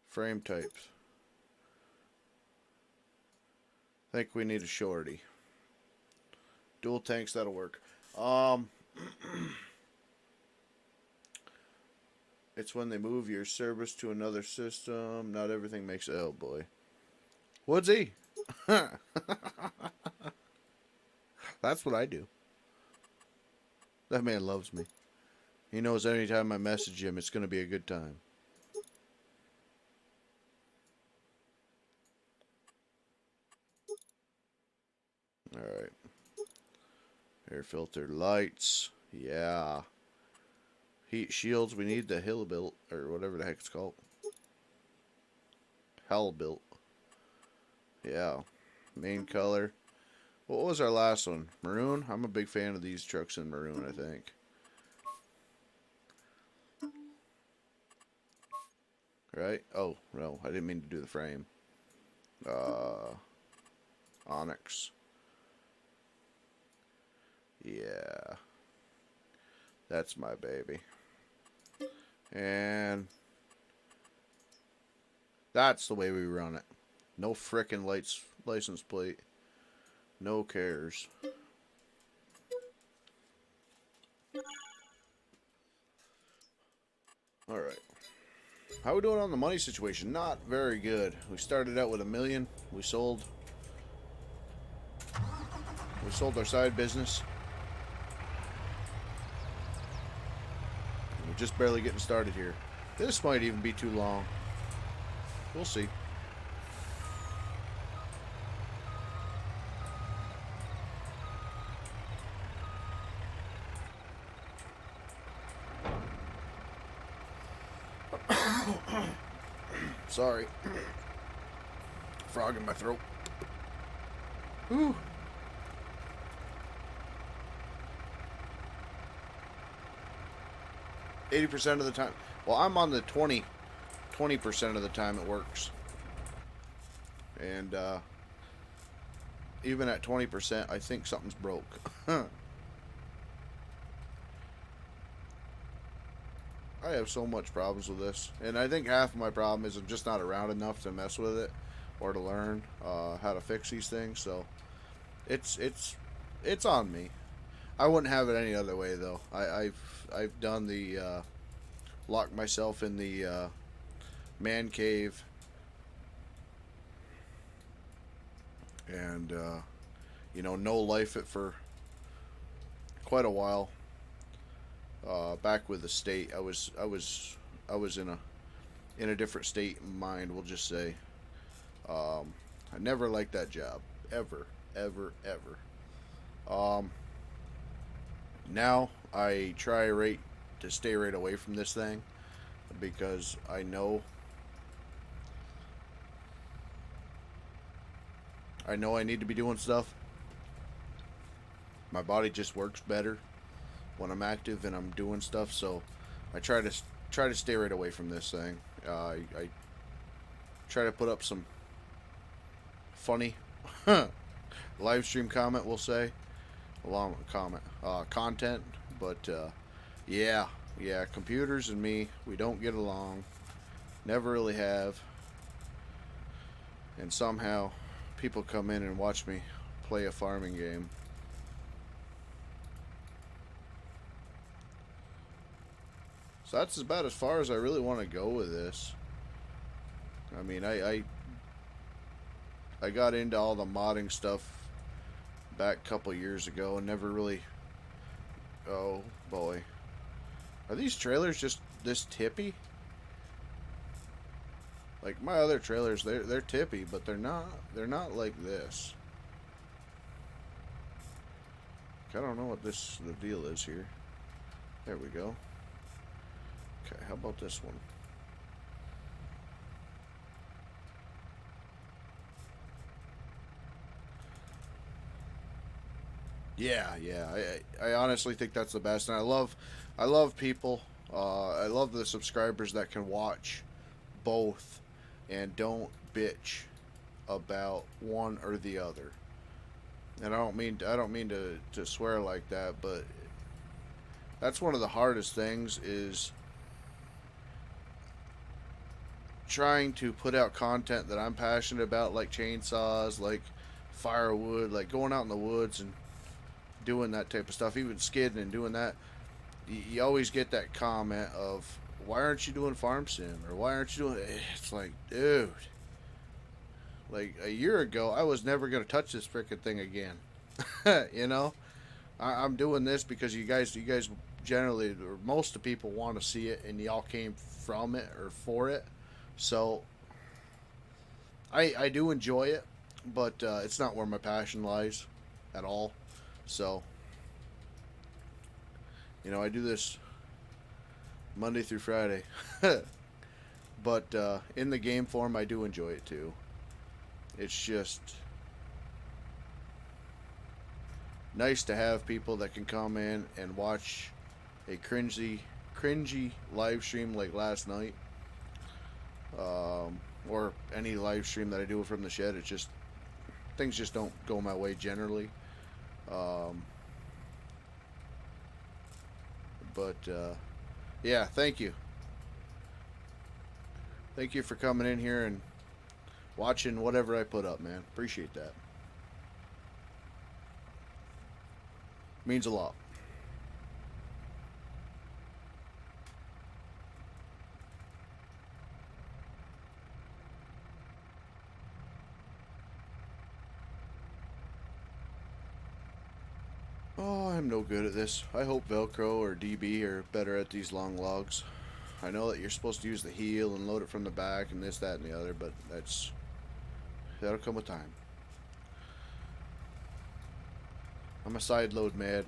Frame types. I think we need a shorty. Dual tanks, that'll work. It's when they move your service to another system. Not everything makes it. Oh boy. Woodsy. That's what I do. That man loves me. He knows anytime I message him, it's going to be a good time. Alright. Air filter lights. Yeah. Heat shields. We need the Hillbuilt, or whatever the heck it's called. Hellbuilt. Yeah. Main color. What was our last one? Maroon? I'm a big fan of these trucks in maroon, I think. Right? Oh, no. I didn't mean to do the frame. Onyx. Yeah. That's my baby. And that's the way we run it. No frickin' license plate. No cares. Alright. How are we doing on the money situation? Not very good. We started out with $1 million. We sold our side business. We're just barely getting started here. This might even be too long. We'll see. Sorry. Frog in my throat. Whew. %80 of the time. Well, I'm on the 20% of the time it works. And even at 20%, I think something's broke. I have so much problems with this, and I think half of my problem is I'm just not around enough to mess with it or to learn how to fix these things. So it's on me. I wouldn't have it any other way though. I've done the locked myself in the man cave, and you know, no life it for quite a while. Back with the state, I was in a different state of mind. We'll just say, I never liked that job, ever. Now I try to stay right away from this thing because I know I need to be doing stuff. My body just works better when I'm active and I'm doing stuff, so I try to stay right away from this thing. I try to put up some funny live stream comment, we'll say, along with content, but yeah, computers and me, we don't get along, never really have, and somehow people come in and watch me play a farming game. So that's about as far as I really want to go with this. I mean, I got into all the modding stuff back a couple years ago and never really. Oh boy, are these trailers just this tippy? Like my other trailers, they're tippy, but they're not. They're not like this. I don't know what the deal is here. There we go. Okay, how about this one? Yeah, yeah. I honestly think that's the best, and I love people. I love the subscribers that can watch both and don't bitch about one or the other. And I don't mean to swear like that, but that's one of the hardest things is trying to put out content that I'm passionate about, like chainsaws, like firewood, like going out in the woods and doing that type of stuff, even skidding and doing that. You always get that comment of, why aren't you doing farm sim, or why aren't you doing it? It's like, dude, like a year ago I was never going to touch this freaking thing again. You know, I'm doing this because you guys generally, or most of the people want to see it, and y'all came from it or for it. So I do enjoy it, but it's not where my passion lies at all. So, you know, I do this Monday through Friday. But in the game form, I do enjoy it too. It's just nice to have people that can come in and watch a cringy live stream like last night, or any live stream that I do from the shed. It's just things just don't go my way generally. Um, but yeah, thank you for coming in here and watching whatever I put up, man. Appreciate that. Means a lot. Oh, I'm no good at this. I hope Velcro or DB are better at these long logs. I know that you're supposed to use the heel and load it from the back and this, that, and the other, but that'll come with time. I'm a side load mad.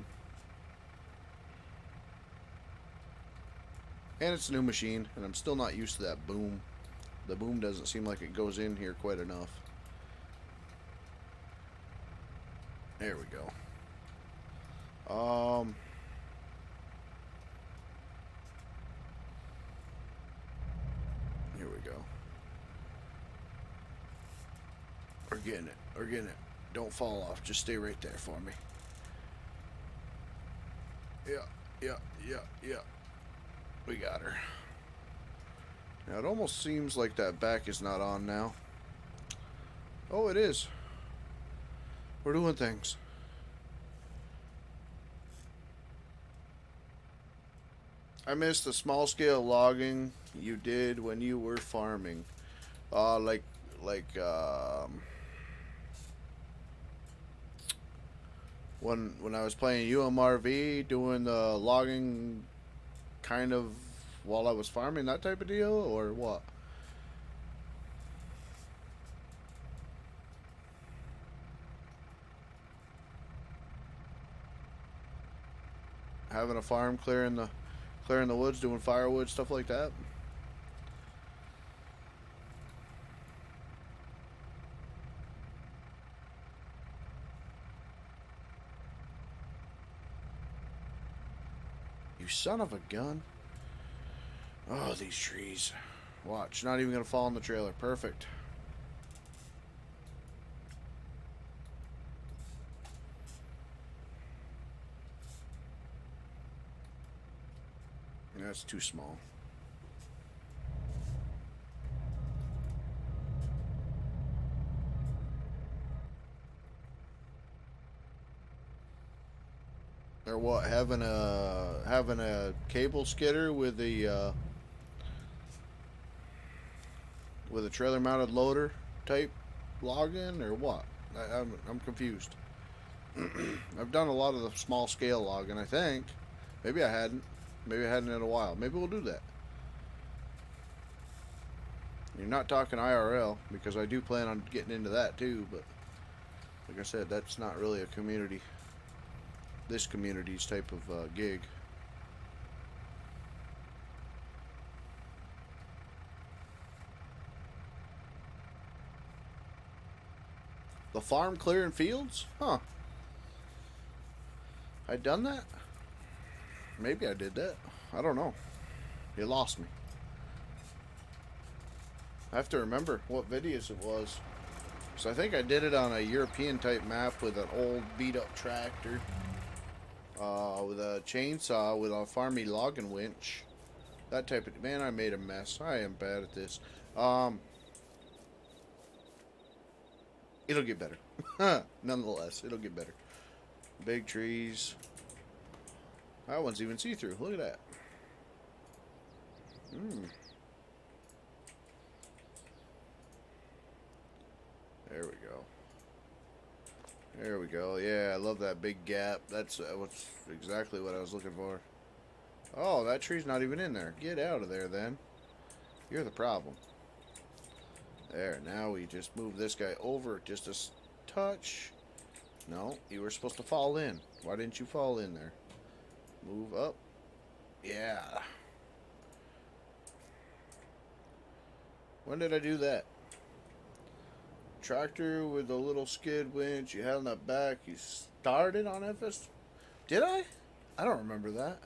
And it's a new machine, and I'm still not used to that boom. The boom doesn't seem like it goes in here quite enough. There we go. Here we go. We're getting it. We're getting it. Don't fall off. Just stay right there for me. Yeah, yeah, yeah, yeah. We got her. Now it almost seems like that back is not on now. Oh, it is. We're doing things. I missed the small scale logging you did when you were farming. Like, like, when I was playing UMRV, doing the logging kind of while I was farming, that type of deal, or what? Having a farm, clearing the woods, doing firewood, stuff like that. You son of a gun. Oh, these trees. Watch, not even gonna fall in the trailer. Perfect. That's too small. Or what? Having a cable skidder with a trailer mounted loader type login, or what? I'm confused. I've done a lot of the small scale logging, I think. Maybe I hadn't. Maybe I hadn't in a while. Maybe we'll do that. You're not talking IRL, because I do plan on getting into that too, but like I said, that's not really a community, this community's type of gig. The farm clearing fields? Huh. I done that? Maybe I did that. I don't know. You lost me. I have to remember what videos it was. So I think I did it on a European type map with an old beat up tractor. With a chainsaw, with a farmy logging winch. That type of... Man, I made a mess. I am bad at this. It'll get better. Nonetheless, it'll get better. Big trees. That one's even see-through. Look at that. There we go. There we go. Yeah, I love that big gap. That's what's exactly what I was looking for. Oh, that tree's not even in there. Get out of there, then. You're the problem. There, now we just move this guy over just a touch. No, you were supposed to fall in. Why didn't you fall in there? Move up. Yeah. When did I do that? Tractor with a little skid winch. You had on that back. You started on FS. Did I? I don't remember that.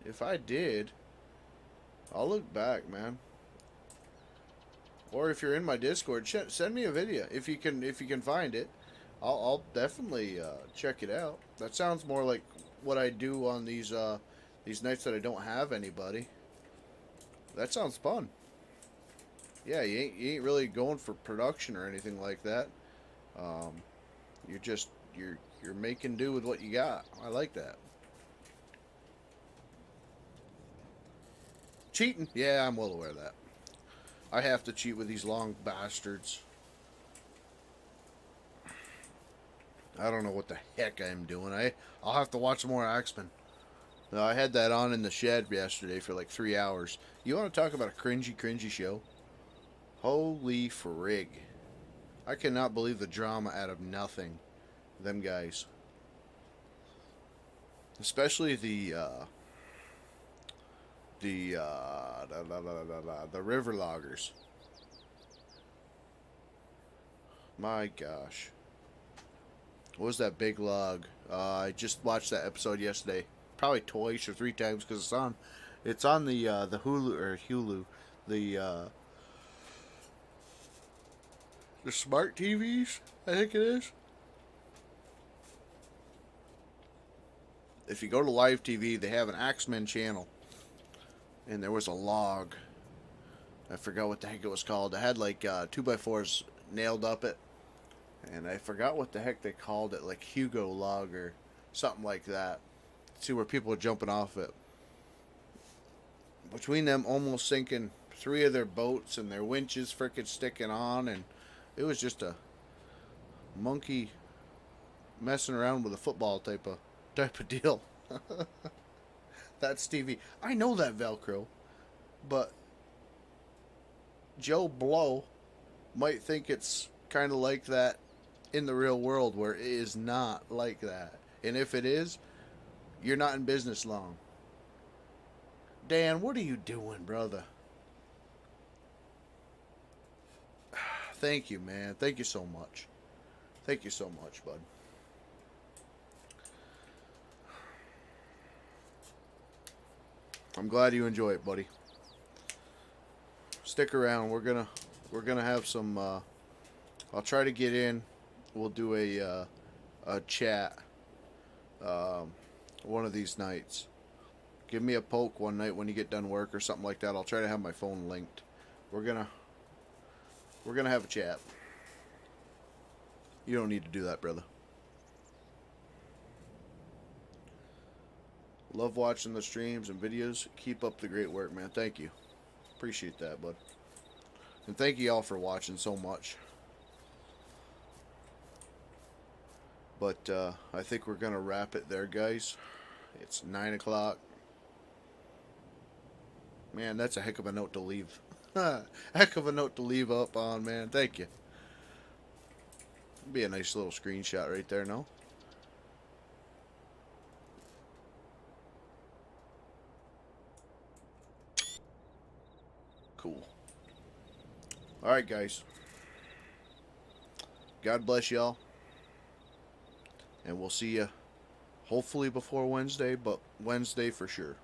If I did, I'll look back, man. Or if you're in my Discord, send me a video if you can find it. I'll definitely check it out. That sounds more like what I do on these nights that I don't have anybody. That sounds fun. Yeah, you ain't really going for production or anything like that. You're making do with what you got. I like that. Cheating? Yeah, I'm well aware of that. I have to cheat with these long bastards. I don't know what the heck I'm doing. I'll have to watch some more Axeman. I had that on in the shed yesterday for like 3 hours. You want to talk about a cringy show? Holy frig. I cannot believe the drama out of nothing. Them guys. Especially the river loggers. My gosh. What was that big log? I just watched that episode yesterday. Probably twice or 3 times because it's on the Hulu or Hulu, the smart TVs, I think it is. If you go to live TV, they have an Axemen channel. And there was a log. I forgot what the heck it was called. It had like 2x4s nailed up it. And I forgot what the heck they called it, like Hugo log or something like that. See where people were jumping off it. Between them almost sinking 3 of their boats and their winches frickin' sticking on, and it was just a monkey messing around with a football type of deal. That's TV. I know that Velcro, but Joe Blow might think it's kind of like that in the real world, where it is not like that. And if it is, you're not in business long. Dan, what are you doing, brother? Thank you, man. Thank you so much. Thank you so much, bud. I'm glad you enjoy it, buddy. Stick around. We're gonna have some. I'll try to get in. We'll do a chat. One of these nights. Give me a poke one night when you get done work or something like that. I'll try to have my phone linked. We're gonna have a chat. You don't need to do that, brother. Love watching the streams and videos. Keep up the great work, man. Thank you. Appreciate that, bud. And thank you all for watching so much. But I think we're going to wrap it there, guys. It's 9 o'clock. Man, that's a heck of a note to leave. Heck of a note to leave up on, man. Thank you. Be a nice little screenshot right there, no? Cool. Alright, guys. God bless y'all. And we'll see you hopefully before Wednesday, but Wednesday for sure.